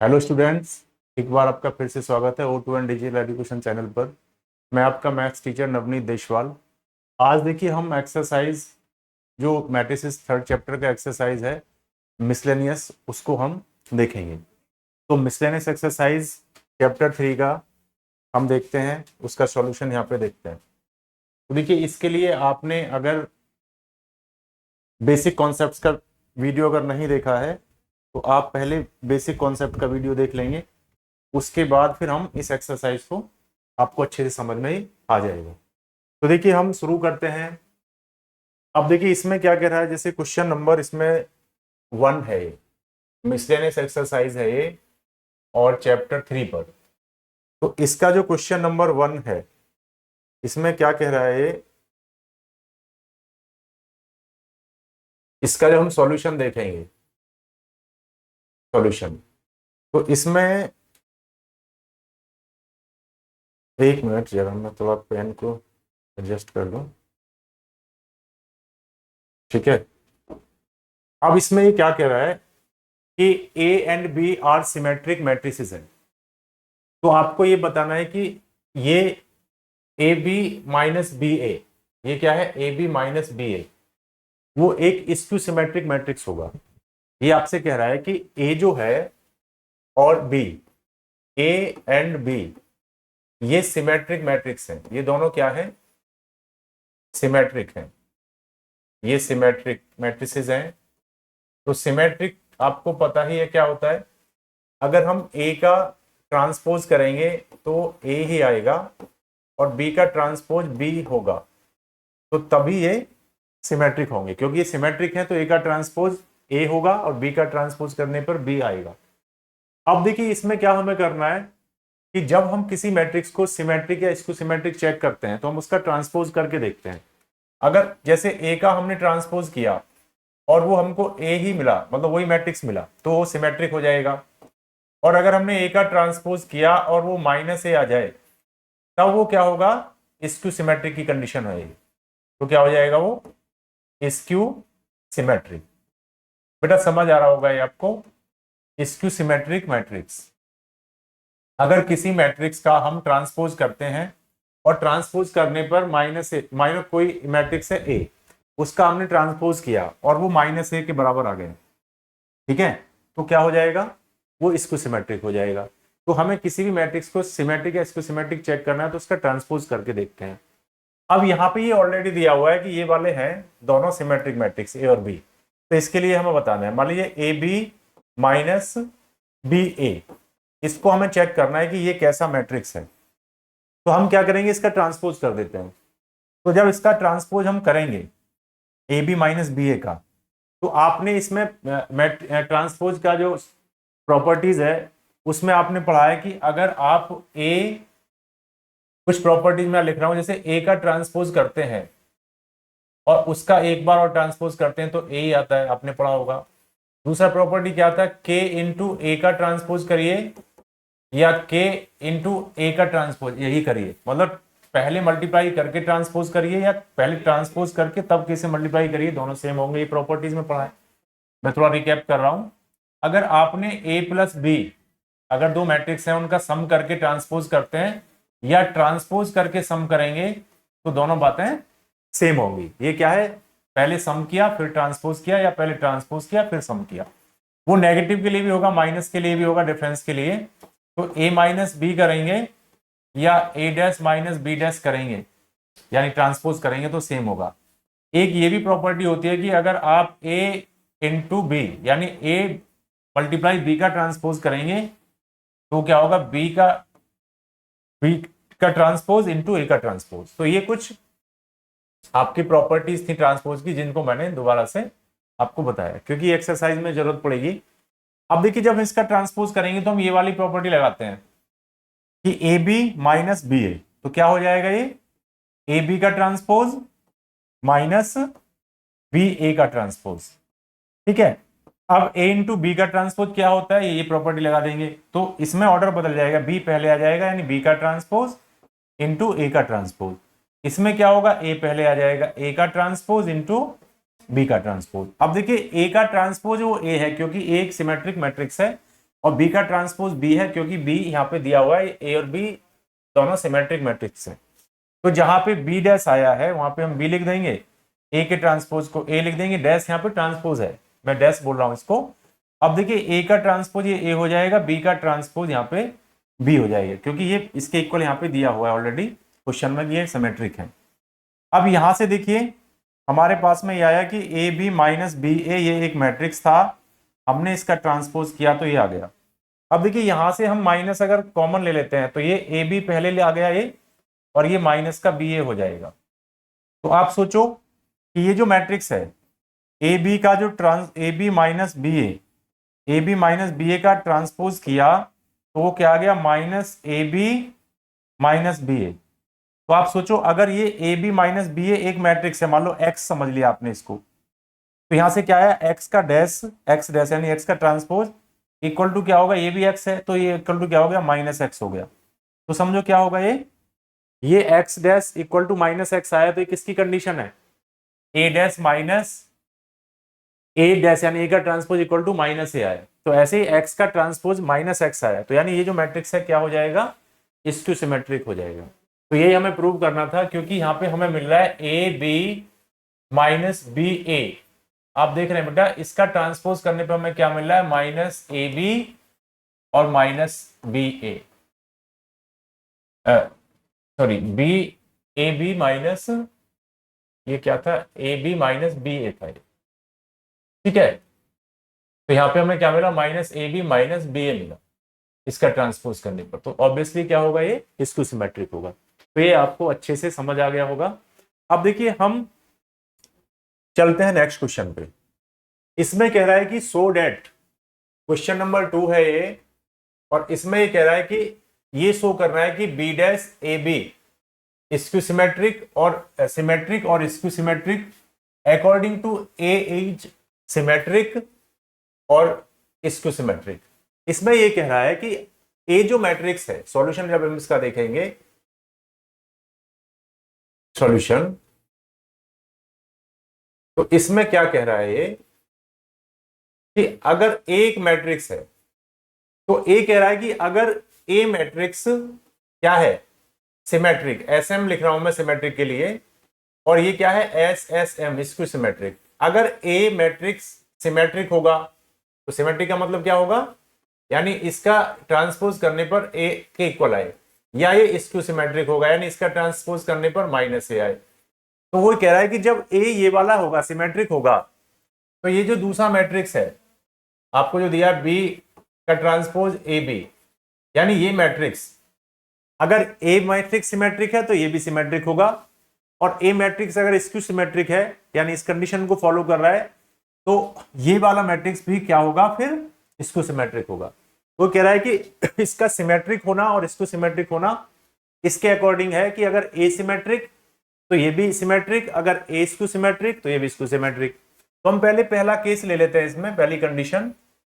Hello students, एक बार आपका फिर से स्वागत है O2 डिजिटल एजुकेशन चैनल पर। मैं आपका मैथ्स टीचर नवनीत देशवाल। आज देखिए हम एक्सरसाइज जो मैट्रिसेस थर्ड चैप्टर का एक्सरसाइज है मिसलेनियस, उसको हम देखेंगे। तो मिसलेनियस एक्सरसाइज चैप्टर 3 का हम देखते हैं, उसका सॉल्यूशन यहाँ पे देखते हैं। तो देखिए इसके लिए आपने अगर बेसिक कॉन्सेप्ट्स का वीडियो अगर नहीं देखा है तो आप पहले बेसिक कॉन्सेप्ट का वीडियो देख लेंगे, उसके बाद फिर हम इस एक्सरसाइज को आपको अच्छे से समझ में ही आ जाएगा। तो देखिए हम शुरू करते हैं। अब देखिए इसमें क्या कह रहा है, जैसे क्वेश्चन नंबर इसमें 1 है, ये मिसलेनियस एक्सरसाइज है ये, और चैप्टर 3 पर। तो इसका जो क्वेश्चन नंबर 1 है, इसमें क्या कह रहा है ये, इसका जो हम सॉल्यूशन देखेंगे, सॉल्यूशन। तो इसमें एक मिनट, जरा मैं थोड़ा पेन को एडजस्ट कर लूं। ठीक है, अब इसमें ये क्या कह रहा है कि A and B are symmetric matrices हैं। तो आपको ये बताना है कि ये A B minus B A, ये क्या है, A B minus B A, वो एक स्क्यू सिमेट्रिक मैट्रिक्स होगा। ये आपसे कह रहा है कि ए जो है और बी, ए एंड बी, ये सिमेट्रिक मैट्रिक्स हैं। ये दोनों क्या है, सिमेट्रिक हैं। ये सिमेट्रिक मैट्रिसेस हैं। तो सिमेट्रिक आपको पता ही है क्या होता है, अगर हम ए का ट्रांसपोज करेंगे तो ए ही आएगा और बी का ट्रांसपोज बी होगा, तो तभी ये सिमेट्रिक होंगे। क्योंकि ये सिमेट्रिक है तो ए का ट्रांसपोज ए होगा और बी का ट्रांसपोज करने पर बी आएगा। अब देखिए इसमें क्या हमें करना है कि जब हम किसी मैट्रिक्स को सिमेट्रिक या इसको सिमेट्रिक चेक करते हैं तो हम उसका ट्रांसपोज करके देखते हैं। अगर जैसे ए का हमने ट्रांसपोज किया और वो हमको ए ही मिला, मतलब वही मैट्रिक्स मिला, तो वो सिमेट्रिक हो जाएगा। और अगर हमने ए का ट्रांसपोज किया और वो माइनस ए आ जाए, तब वो क्या होगा, स्क्यू सिमेट्रिक की कंडीशन होगी। तो क्या हो जाएगा, वो स्क्यू सिमेट्रिक। बेटा समझ आ रहा होगा ये आपको, स्क्यू सिमेट्रिक मैट्रिक्स। अगर किसी मैट्रिक्स का हम ट्रांसपोज करते हैं और ट्रांसपोज करने पर माइनस कोई मैट्रिक्स है ए, उसका हमने ट्रांसपोज किया और वो माइनस ए के बराबर आ गए, ठीक है, तो क्या हो जाएगा, वो स्क्यू सिमेट्रिक हो जाएगा। तो हमें किसी भी मैट्रिक्स को सिमेट्रिक या स्क्यू सिमेट्रिक चेक करना है तो उसका ट्रांसपोज करके देखते हैं। अब यहाँ पे ये ऑलरेडी दिया हुआ है कि ये वाले हैं दोनों सिमेट्रिक मैट्रिक्स ए और बी। तो इसके लिए हमें बताना है, मान लीजिए ए बी माइनस बी ए, इसको हमें चेक करना है कि ये कैसा मैट्रिक्स है। तो हम क्या करेंगे, इसका ट्रांसपोज कर देते हैं। तो जब इसका ट्रांसपोज हम करेंगे ए बी माइनस बी ए का, तो आपने इसमें ट्रांसपोज का जो प्रॉपर्टीज है उसमें आपने पढ़ा है कि अगर आप ए, कुछ प्रॉपर्टीज मैं लिख रहा हूं, जैसे ए का ट्रांसपोज करते हैं और उसका एक बार और ट्रांसपोज करते हैं तो ए ही आता है, आपने पढ़ा होगा। दूसरा प्रॉपर्टी क्या आता है, के इंटू ए का ट्रांसपोज करिए या के इंटू ए का ट्रांसपोज, यही करिए, मतलब पहले मल्टीप्लाई करके ट्रांसपोज करिए या पहले ट्रांसपोज करके तब के से मल्टीप्लाई करिए, दोनों सेम होंगे। ये प्रॉपर्टीज में पढ़ा है। मैं थोड़ा रिकैप कर रहा हूं। अगर आपने ए प्लस बी, अगर दो मैट्रिक्स हैं उनका सम करके ट्रांसपोज करते हैं या ट्रांसपोज करके सम करेंगे, तो दोनों बातें सेम होंगी। ये क्या है, पहले सम किया फिर ट्रांसपोज किया या पहले ट्रांसपोज किया फिर सम किया। वो नेगेटिव के लिए भी होगा, माइनस के लिए भी होगा, डिफरेंस के लिए। तो ए माइनस बी करेंगे या ए डैश माइनस बी डैश करेंगे, यानी ट्रांसपोज करेंगे, तो सेम होगा। एक ये भी प्रॉपर्टी होती है कि अगर आप ए इंटू बी यानी ए मल्टीप्लाई बी का ट्रांसपोज करेंगे तो क्या होगा, बी का ट्रांसपोज इंटू ए का ट्रांसपोज। तो ये कुछ आपकी प्रॉपर्टीज थी ट्रांसपोज की, जिनको मैंने दोबारा से आपको बताया क्योंकि एक्सरसाइज में जरूरत पड़ेगी। अब देखिए जब इसका ट्रांसपोज करेंगे तो हम ये वाली प्रॉपर्टी लगाते हैं कि ए बी माइनस बी ए, तो क्या हो जाएगा, ये ए बी का ट्रांसपोज माइनस बी ए का ट्रांसपोज। ठीक है, अब ए इंटू बी का ट्रांसपोज क्या होता है, ये प्रॉपर्टी लगा देंगे तो इसमें ऑर्डर बदल जाएगा, बी पहले आ जाएगा, यानी बी का ट्रांसपोज इंटू ए का ट्रांसपोज। इसमें क्या होगा, ए पहले आ जाएगा, ए का ट्रांसपोज इंटू बी का ट्रांसपोज। अब देखिए ए का ट्रांसपोज वो ए है क्योंकि ए एक सिमेट्रिक मैट्रिक्स है, और बी का ट्रांसपोज बी है, क्योंकि बी यहाँ पे दिया हुआ है, ए और बी दोनों सिमेट्रिक मैट्रिक्स है। तो जहां पे बी डैश आया है वहां पे हम बी लिख देंगे, ए के ट्रांसपोज को ए लिख देंगे, डैश यहाँ पे ट्रांसपोज है, मैं डैश बोल रहा हूं इसको। अब देखिए ए का ट्रांसपोज ये ए हो जाएगा, बी का ट्रांसपोज यहाँ पे बी हो जाएगा, क्योंकि ये इसके इक्वल यहाँ पे दिया हुआ है ऑलरेडी क्वेश्चन में, ये सिमेट्रिक है। अब यहां से देखिए हमारे पास में ये आया कि ए बी माइनस बी ए, ये एक मैट्रिक्स था, हमने इसका ट्रांसपोज किया तो ये आ गया। अब देखिए यहां से हम माइनस अगर कॉमन ले लेते हैं तो ये ए बी पहले ले आ गया ए, और ये माइनस का बी ए हो जाएगा। तो आप सोचो कि ये जो मैट्रिक्स है ए बी का जो A B minus B A का ट्रांसपोज किया तो वो क्या आ गया, minus A B minus B A. तो आप सोचो अगर ये A B minus B A एक मैट्रिक्स है, मान लो एक्स समझ लिया आपने इसको, तो यहां से क्या है, एक्स का डैश, एक्स डैश यानी एक्स का ट्रांसपोज इक्वल टू क्या होगा, ये भी एक्स है तो ये इक्वल टू क्या हो गया, माइनस एक्स हो गया। तो समझो क्या होगा, ये x dash equal to minus x आया तो ये किसकी कंडीशन है, A dash minus A dash यानी ए का transpose equal to minus A आया। तो ऐसे ही एक्स का ट्रांसपोज माइनस एक्स आया, तो यानी ये जो मैट्रिक्स है क्या हो जाएगा, स्क्यू सिमेट्रिक हो जाएगा। तो यही हमें प्रूव करना था, क्योंकि यहाँ पे हमें मिल रहा है ए बी माइनस बी ए, आप देख रहे हैं बेटा इसका ट्रांसपोज करने पर हमें क्या मिल रहा है, माइनस ए बी और minus B A, sorry B A B minus, ये क्या था, A B minus B A था, ठीक है। तो यहाँ पे हमें क्या मिला, minus A B minus B A मिला इसका ट्रांसपोज करने पर। तो ऑब्वियसली क्या होगा, ये स्क्यू सिमेट्रिक होगा। तो ये आपको अच्छे से समझ आ गया होगा। अब देखिए हम चलते हैं नेक्स्ट क्वेश्चन पे। इसमें कह रहा है कि सो डेट, क्वेश्चन नंबर 2 है ये, और इसमें ये कह रहा है कि ये शो करना है कि B dash A B skew symmetric और skew symmetric according to A is symmetric और स्क्यू सिमेट्रिक। इसमें ये कह रहा है कि ए जो मैट्रिक्स है, सॉल्यूशन जब हम इसका देखेंगे, सॉल्यूशन, तो इसमें क्या कह रहा है ये कि अगर ए एक मैट्रिक्स है तो ए कह रहा है कि अगर ए मैट्रिक्स क्या है, सिमेट्रिक, एसएम लिख रहा हूं मैं सिमेट्रिक के लिए, और ये क्या है, S S M skew symmetric. अगर ए मैट्रिक्स सिमेट्रिक होगा तो सिमेट्रिक का मतलब क्या होगा, यानी इसका ट्रांसपोज करने पर ए के इक्वल आए, या ये स्क्यू सिमेट्रिक होगा यानी इसका ट्रांसपोज करने पर माइनस ए आए। तो वो कह रहा है कि जब ए ये वाला होगा, सिमेट्रिक होगा, तो ये जो दूसरा मैट्रिक्स है आपको जो दिया बी का ट्रांसपोज ए बी, यानी ये मैट्रिक्स, अगर ए मैट्रिक्स सिमेट्रिक है तो ये भी सिमेट्रिक होगा, और ए मैट्रिक्स अगर स्क्यू सिमेट्रिक है यानी इस कंडीशन को फॉलो कर रहा है, तो ये वाला मैट्रिक्स भी क्या होगा, फिर स्क्यू सिमेट्रिक होगा। वो कह रहा है कि इसका सिमेट्रिक होना और स्क्यू सिमेट्रिक होना इसके अकॉर्डिंग है कि अगर ए सिमेट्रिक तो ये भी सिमेट्रिक, अगर ए स्क्यू सिमेट्रिक तो ये भी स्क्यू सिमेट्रिक। तो हम पहले पहला केस ले लेते हैं इसमें, पहली कंडीशन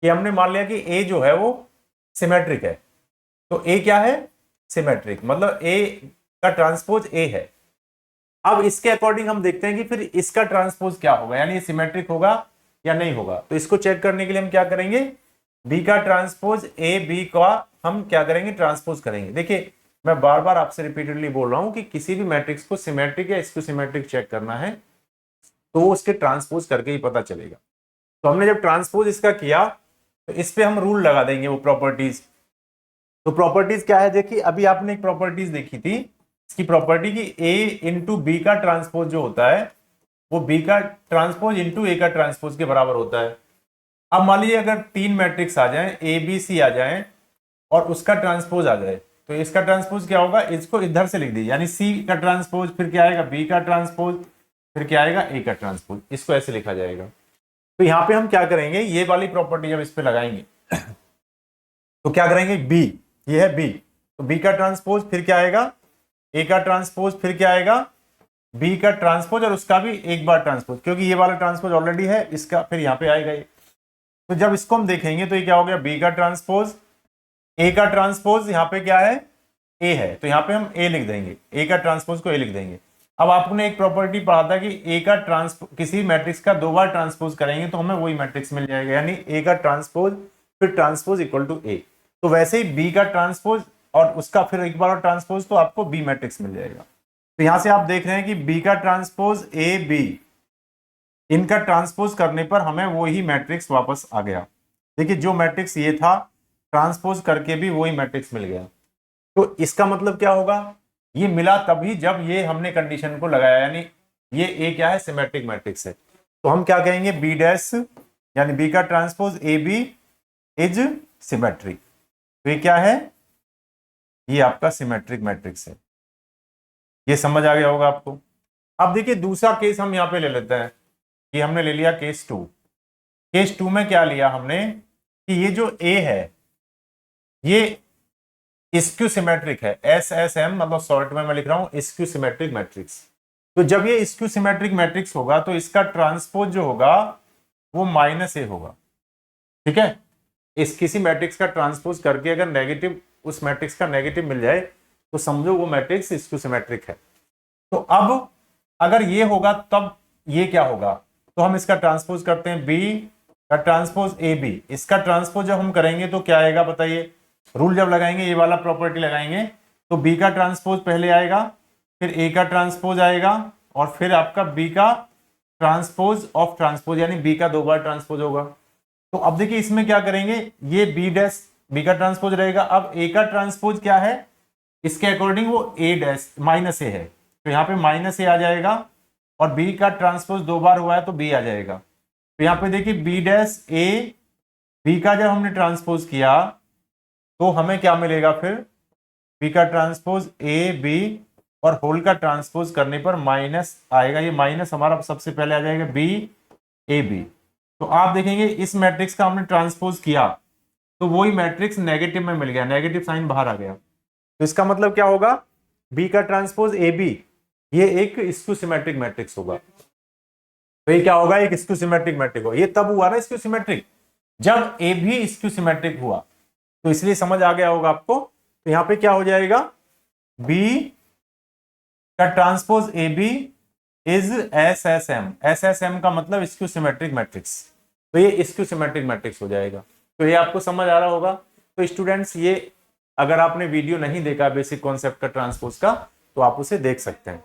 कि हमने मान लिया कि ए जो है वो सिमेट्रिक है, तो ए क्या है, सिमेट्रिक, मतलब ए का ट्रांसपोज ए है। अब इसके अकॉर्डिंग हम देखते हैं कि फिर इसका ट्रांसपोज क्या होगा, यानी ये सिमेट्रिक होगा या नहीं होगा। तो इसको चेक करने के लिए हम क्या करेंगे, बी का ट्रांसपोज ए बी का हम क्या करेंगे, ट्रांसपोज करेंगे। देखिए मैं बार बार आपसे रिपीटेडली बोल रहा हूं कि किसी भी मैट्रिक्स को सिमेट्रिक या स्क्यू सिमेट्रिक चेक करना है तो उसके ट्रांसपोज करके ही पता चलेगा। तो हमने जब ट्रांसपोज इसका किया तो इस पे हम रूल लगा देंगे, वो प्रॉपर्टीज। तो प्रॉपर्टीज क्या है, देखिए अभी आपने एक प्रॉपर्टीज देखी थी, इसकी प्रॉपर्टी की ए इंटू बी का ट्रांसपोज जो होता है वो बी का ट्रांसपोज इंटू ए का ट्रांसपोज के बराबर होता है। अब मान लीजिए अगर 3 मैट्रिक्स आ जाए, ए बी सी आ जाए और उसका ट्रांसपोज आ जाए, तो इसका ट्रांसपोज क्या होगा, इसको इधर से लिख दीजिए, यानी सी का ट्रांसपोज, फिर क्या आएगा बी का ट्रांसपोज, फिर क्या आएगा ए का ट्रांसपोज, इसको ऐसे लिखा जाएगा। तो यहाँ पे हम क्या करेंगे, ये वाली प्रॉपर्टी जब इस पे लगाएंगे तो क्या करेंगे, बी, ये है बी, तो बी का ट्रांसपोज, फिर क्या आएगा ए का ट्रांसपोज, फिर क्या आएगा बी का ट्रांसपोज और उसका भी एक बार ट्रांसपोज, क्योंकि ये वाला ट्रांसपोज ऑलरेडी है इसका, फिर यहाँ पे आएगा ये। तो जब इसको हम देखेंगे तो ये क्या हो गया, बी का ट्रांसपोज, ए का ट्रांसपोज, यहाँ पे क्या है ए है, तो यहाँ पे हम ए लिख देंगे, ए का ट्रांसपोज को ए लिख देंगे। अब आपने एक प्रॉपर्टी पढ़ा था कि ए का ट्रांसपोज, किसी मैट्रिक्स का 2 बार ट्रांसपोज करेंगे तो हमें वही मैट्रिक्स मिल जाएगा, यानी ए का ट्रांसपोज फिर ट्रांसपोज इक्वल टू ए। तो वैसे ही बी का ट्रांसपोज और उसका फिर एक बार और ट्रांसपोज, तो आपको बी मैट्रिक्स मिल जाएगा। तो यहां से आप देख रहे हैं कि बी का ट्रांसपोज ए बी, इनका ट्रांसपोज करने पर हमें वही मैट्रिक्स वापस आ गया। देखिए जो मैट्रिक्स ये था, ट्रांसपोज करके भी वही मैट्रिक्स मिल गया। तो इसका मतलब क्या होगा, ये मिला तभी जब ये हमने कंडीशन को लगाया, यानी ये ए क्या है, सिमेट्रिक मैट्रिक्स है। तो हम क्या कहेंगे, बी डैश यानी बी का transpose A B is symmetric. तो ये क्या है, ये आपका सिमेट्रिक मैट्रिक्स है। ये समझ आ गया होगा आपको। अब देखिए दूसरा केस हम यहां पे ले लेते हैं। ये हमने ले लिया केस 2। केस 2 में क्या लिया हमने कि ये जो ए है ये स्क्यू सिमेट्रिक है, SSM मतलब शॉर्ट में मैं लिख रहा हूं स्क्यू सिमेट्रिक मैट्रिक्स। तो जब ये स्क्यू सिमेट्रिक मैट्रिक्स होगा तो इसका ट्रांसपोज जो होगा वो -a होगा। ठीक है, इस किसी मैट्रिक्स का ट्रांसपोज करके अगर नेगेटिव, उस मैट्रिक्स का नेगेटिव मिल जाए तो समझो वो मैट्रिक्स स्क्यू सिमेट्रिक है। तो अब अगर ये होगा तब ये क्या होगा, तो हम इसका ट्रांसपोज करते हैं, बी का ट्रांसपोज ए बी। इसका ट्रांसपोज जब हम करेंगे तो क्या आएगा बताइए, रूल जब लगाएंगे ये वाला प्रॉपर्टी लगाएंगे तो बी का ट्रांसपोज पहले आएगा, फिर ए का ट्रांसपोज आएगा और फिर आपका बी का ट्रांसपोज ऑफ ट्रांसपोज, यानी बी का 2 बार ट्रांसपोज होगा। तो अब देखिए इसमें क्या करेंगे, ये बी डैश बी का ट्रांसपोज रहेगा। अब ए का ट्रांसपोज क्या है, इसके अकॉर्डिंग वो ए डैश -a है, तो यहाँ पे -a आ जाएगा और बी का ट्रांसपोज 2 बार हुआ है तो बी आ जाएगा। तो यहाँ पे देखिए बी डैश ए बी का जब हमने ट्रांसपोज किया तो हमें क्या मिलेगा, फिर बी का ट्रांसपोज ए बी और होल का ट्रांसपोज करने पर माइनस आएगा। ये माइनस हमारा सबसे पहले आ जाएगा बी ए बी। तो आप देखेंगे इस मैट्रिक्स का हमने ट्रांसपोज किया तो वही मैट्रिक्स नेगेटिव में मिल गया, नेगेटिव साइन बाहर आ गया। तो इसका मतलब क्या होगा, बी का ट्रांसपोज ए बी ये एक स्क्यू सिमेट्रिक मैट्रिक्स होगा। तो ये क्या होगा, एक स्क्यू सिमेट्रिक मैट्रिक होगा। ये तब हुआ ना स्क्यू सिमेट्रिक जब ए भी स्क्यू सिमेट्रिक हुआ, तो इसलिए समझ आ गया होगा आपको। तो यहां पे क्या हो जाएगा, बी का transpose A B is SSM। SSM का मतलब स्क्यू सिमेट्रिक मैट्रिक्स, तो ये स्क्यू सिमेट्रिक मैट्रिक्स हो जाएगा। तो ये आपको समझ आ रहा होगा। तो स्टूडेंट्स ये अगर आपने वीडियो नहीं देखा बेसिक कॉन्सेप्ट का ट्रांसपोज का तो आप उसे देख सकते हैं।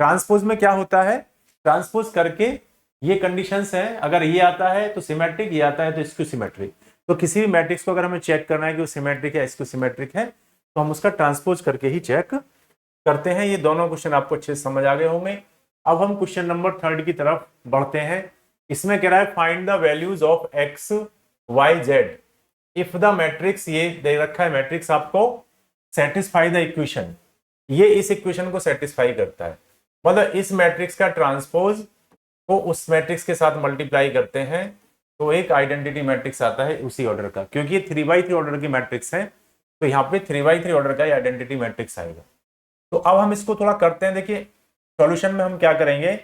ट्रांसपोज में क्या होता है, ट्रांसपोज करके ये कंडीशंस हैं, अगर ये आता है तो सिमेट्रिक, ये आता है तो स्क्यू सिमेट्रिक। तो किसी भी मैट्रिक्स को अगर हमें चेक करना है कि वो सिमेट्रिक है स्क्यू सिमेट्रिक है तो हम उसका ट्रांसपोज करके ही चेक करते हैं। ये दोनों क्वेश्चन आपको अच्छे से समझ आ गए होंगे। अब हम क्वेश्चन नंबर 3 की तरफ बढ़ते हैं। इसमें कह रहा है find the values of x y z if the matrix, ये दे रखा है मैट्रिक्स आपको, सेटिस्फाई द इक्वेशन, ये इस इक्वेशन को सेटिस्फाई करता है। मतलब इस मैट्रिक्स का ट्रांसपोज को उस मैट्रिक्स के साथ मल्टीप्लाई करते हैं तो एक आइडेंटिटी मैट्रिक्स आता है उसी ऑर्डर का, क्योंकि ये 3x3 ऑर्डर की मैट्रिक्स है तो यहाँ पे 3x3 ऑर्डर का आइडेंटिटी मैट्रिक्स आएगा। तो अब हम इसको थोड़ा करते हैं। देखिए सॉल्यूशन में हम क्या करेंगे,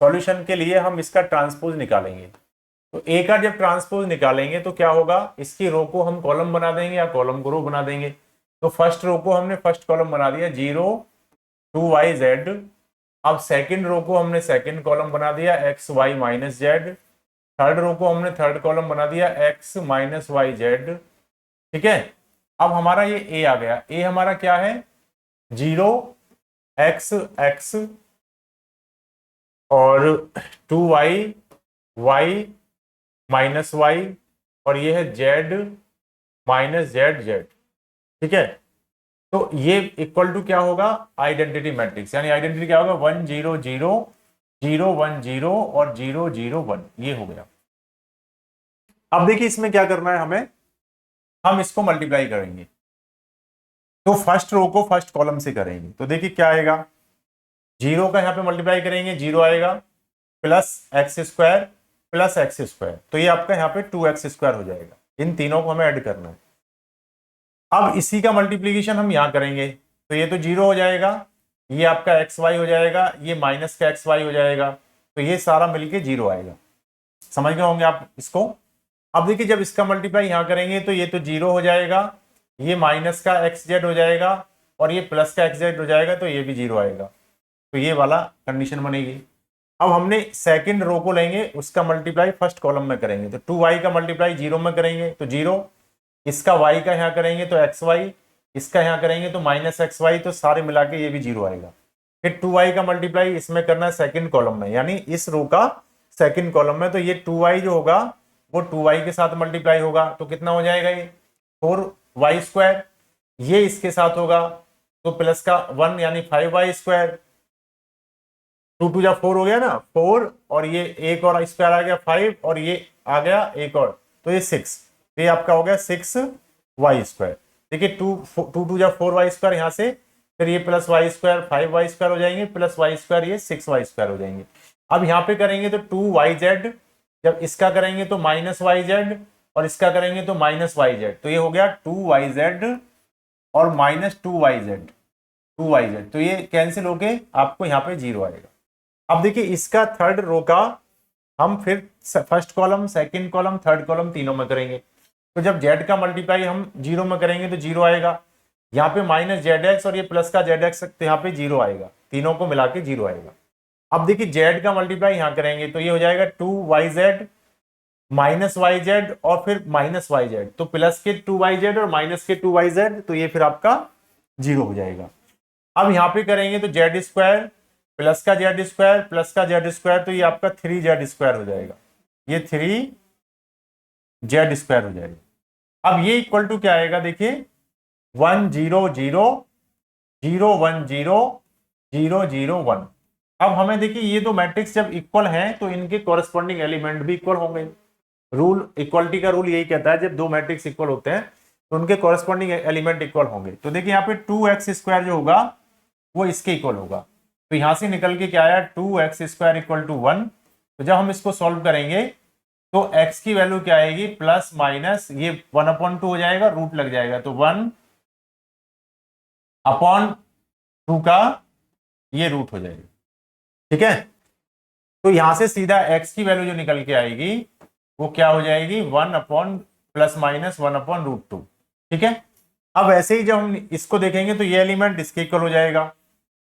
सॉल्यूशन के लिए हम इसका ट्रांसपोज निकालेंगे। तो ए का जब ट्रांसपोज निकालेंगे तो क्या होगा, इसकी रो को हम कॉलम बना देंगे या कॉलम को रो बना देंगे। तो फर्स्ट रो को हमने फर्स्ट कॉलम बना दिया 0 2yz। अब सेकंड रो को हमने सेकंड कॉलम बना दिया xy - z। थर्ड रो को हमने थर्ड कॉलम बना दिया x - yz। ठीक है, अब हमारा ये ए आ गया। ए हमारा क्या है, 0 x x और 2y y - y और ये है z - z। ठीक है, तो ये इक्वल टू क्या होगा, आइडेंटिटी मैट्रिक्स, यानी आइडेंटिटी क्या होगा 1 0 0 0 1 0 और 0 0 1, ये हो गया। अब देखिए इसमें क्या करना है हमें, हम इसको मल्टीप्लाई करेंगे। तो फर्स्ट रो को फर्स्ट कॉलम से करेंगे तो देखिए क्या आएगा, 0 का यहाँ पे मल्टीप्लाई करेंगे 0 आएगा, प्लस x² प्लस x², तो ये आपका यहाँ पे 2x² हो जाएगा। इन तीनों को हमें ऐड करना है। अब इसी का मल्टीप्लीकेशन हम यहाँ करेंगे तो ये तो 0 हो जाएगा, ये आपका xy हो जाएगा, ये माइनस का xy हो जाएगा, तो ये सारा मिलके 0 आएगा। समझ गए होंगे आप इसको। अब देखिए जब इसका मल्टीप्लाई यहाँ करेंगे तो ये तो 0 हो जाएगा, ये माइनस का xz हो जाएगा और ये प्लस का xz हो जाएगा, तो ये भी 0 आएगा। तो ये वाला कंडीशन बनेगी। अब हमने सेकंड रो को लेंगे, उसका मल्टीप्लाई फर्स्ट कॉलम में करेंगे, तो 2y का मल्टीप्लाई 0 में करेंगे तो 0, इसका y का यहाँ करेंगे तो xy, इसका यहाँ करेंगे तो -xy, तो सारे मिला के ये भी 0 आएगा। फिर 2y का मल्टीप्लाई इसमें करना है सेकंड कॉलम में, यानी इस रो का सेकंड कॉलम में, तो ये 2y जो होगा वो 2y के साथ मल्टीप्लाई होगा, तो कितना हो जाएगा ये 4y²। ये इसके साथ होगा तो प्लस का 1 यानी 5y²। 2 2 जा 4 हो गया ना, 4 और ये एक और स्क्वायर आ गया 5 और ये आ गया एक और, तो ये 6, तो ये आपका हो गया 6y²। देखिए 2 2 जा 4y², यहाँ से फिर ये प्लस y² 5y² हो जाएंगे, प्लस y², ये 6y² हो जाएंगे। अब यहाँ पे करेंगे तो 2yz, जब इसका करेंगे तो -yz और इसका करेंगे तो -yz, तो ये हो गया 2yz और -2yz, तो ये कैंसिल होके आपको यहाँ पे 0 आएगा। अब देखिए इसका थर्ड रो का हम फिर first column, second column, third column तीनों में करेंगे, तो जब z का मल्टीप्लाई हम 0 में करेंगे तो 0 आएगा, यहाँ पे -zx और ये प्लस का zx, तो यहाँ पे 0 आएगा, तीनों को मिला के 0 आएगा। अब देखिए z का मल्टीप्लाई यहाँ करेंगे तो ये हो जाएगा 2yz -yz और फिर -yz, तो प्लस के 2yz और माइनस के 2yz, तो ये फिर आपका 0 हो जाएगा। अब यहाँ पे करेंगे तो z² प्लस का z² प्लस का z², तो ये आपका 3z² हो जाएगा, ये 3z² हो जाएगा। अब ये इक्वल टू क्या आएगा, देखिए 1 0 0 0 1 0 0 0 1। अब हमें देखिए ये दो मैट्रिक्स जब इक्वल हैं तो इनके कॉरेस्पॉन्डिंग एलिमेंट भी इक्वल होंगे। रूल, इक्वलिटी का रूल यही कहता है जब दो मैट्रिक्स इक्वल होते हैं तो उनके कॉरेस्पॉन्डिंग एलिमेंट इक्वल होंगे। तो देखिए यहाँ पे 2x² जो होगा वो इसके इक्वल होगा, तो यहां से निकल के क्या आया 2x² = 1। तो जब हम इसको सॉल्व करेंगे तो x की वैल्यू क्या आएगी, प्लस माइनस ये 1/2 हो जाएगा, रूट लग जाएगा, तो 1/2 का ये रूट हो जाएगा, ठीक है। तो यहां से सीधा x की वैल्यू जो निकल के आएगी वो क्या हो जाएगी 1/+-1/√2, ठीक है। अब ऐसे ही जब हम इसको देखेंगे तो ये एलिमेंट इसके इक्वल हो जाएगा,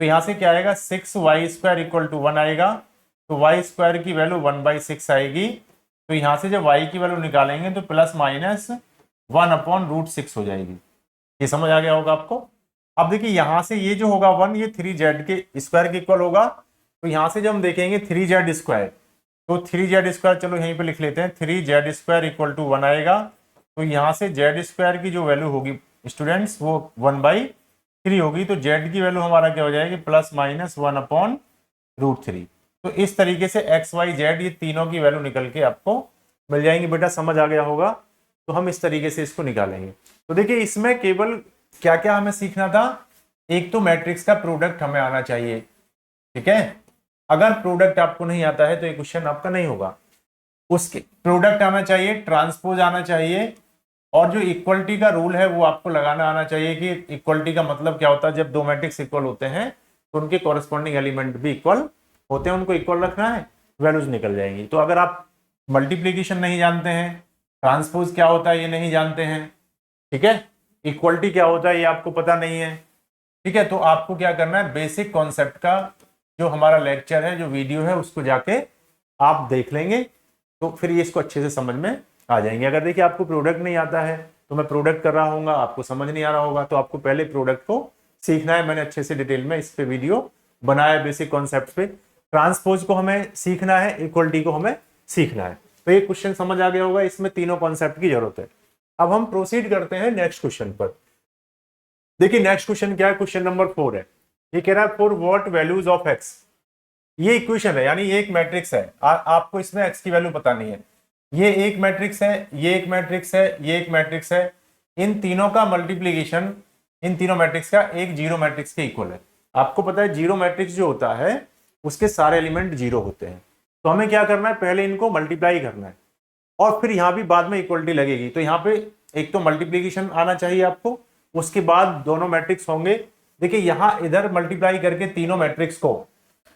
तो यहां से क्या आएगा 6y² = 1 आएगा, तो y² की वैल्यू 1/6 आएगी। तो यहां से जब y की वैल्यू निकालेंगे तो +-1/√6 हो जाएगी। ये समझ आ गया होगा आपको। अब देखिए यहां से ये जो होगा 1, ये 3z के स्क्वायर के इक्वल होगा, तो यहां से जब हम देखेंगे 3z², तो 3z², चलो यहीं पे लिख लेते हैं, 3z² = 1 आएगा। तो यहां से z² की जो वैल्यू होगी स्टूडेंट्स वो 1/3 होगी, तो z की वैल्यू हमारा क्या हो जाएगी +-1/√3। तो इस तरीके से x y z ये तीनों की वैल्यू निकल के आपको मिल जाएंगी। बेटा समझ आ गया होगा, तो हम इस तरीके से इसको निकालेंगे। तो देखिए इसमें केवल क्या क्या हमें सीखना था, एक तो मैट्रिक्स का प्रोडक्ट हमें आना चाहिए, ठीक है। अगर प्रोडक्ट आपको नहीं आता है तो ये क्वेश्चन आपका नहीं होगा। उसके प्रोडक्ट आना चाहिए, ट्रांसपोज आना चाहिए, और जो इक्वलिटी का रूल है वो आपको लगाना आना चाहिए कि इक्वलिटी का मतलब क्या होता है। जब दो मैट्रिक्स इक्वल होते हैं तो उनके कॉरेस्पॉन्डिंग एलिमेंट भी इक्वल होते हैं, उनको इक्वल रखना है, वैल्यूज निकल जाएंगी। तो अगर आप मल्टीप्लीकेशन नहीं जानते हैं, ट्रांसपोज क्या होता है ये नहीं जानते हैं, ठीक है, इक्वलिटी क्या होता है ये आपको पता नहीं है, ठीक है, तो आपको क्या करना है, बेसिक कॉन्सेप्ट का जो हमारा लेक्चर है, जो वीडियो है, उसको जाके आप देख लेंगे तो फिर ये इसको अच्छे से समझ में आ जाएंगे। अगर देखिए आपको प्रोडक्ट नहीं आता है तो मैं प्रोडक्ट कर रहा हूँ, आपको समझ नहीं आ रहा होगा, तो आपको पहले प्रोडक्ट को सीखना है। मैंने अच्छे से डिटेल में इस पे वीडियो बनाया बेसिक कॉन्सेप्ट पे। ट्रांसपोज को हमें सीखना है, इक्वलिटी को हमें सीखना है। तो ये क्वेश्चन समझ आ गया होगा, इसमें तीनों कॉन्सेप्ट की जरूरत है। अब हम प्रोसीड करते हैं नेक्स्ट क्वेश्चन पर। देखिए नेक्स्ट क्वेश्चन क्या है, क्वेश्चन नंबर 4 है। ये कह रहा है for what values of x। ये इक्वेशन है, यानी ये एक मैट्रिक्स है, आपको इसमें x की वैल्यू पता नहीं है। ये एक मैट्रिक्स है, ये एक मैट्रिक्स है, ये एक मैट्रिक्स है, इन तीनों का मल्टीप्लीकेशन इन तीनों मैट्रिक्स का एक जीरो मैट्रिक्स के इक्वल है। आपको पता है जीरो मैट्रिक्स जो होता है उसके सारे एलिमेंट जीरो होते हैं। तो हमें क्या करना है, पहले इनको मल्टीप्लाई करना है और फिर यहाँ भी बाद में इक्वलिटी लगेगी। तो यहाँ पे एक तो मल्टीप्लीकेशन आना चाहिए आपको, उसके बाद दोनों मैट्रिक्स होंगे। देखिए यहाँ इधर मल्टीप्लाई करके तीनों मैट्रिक्स को,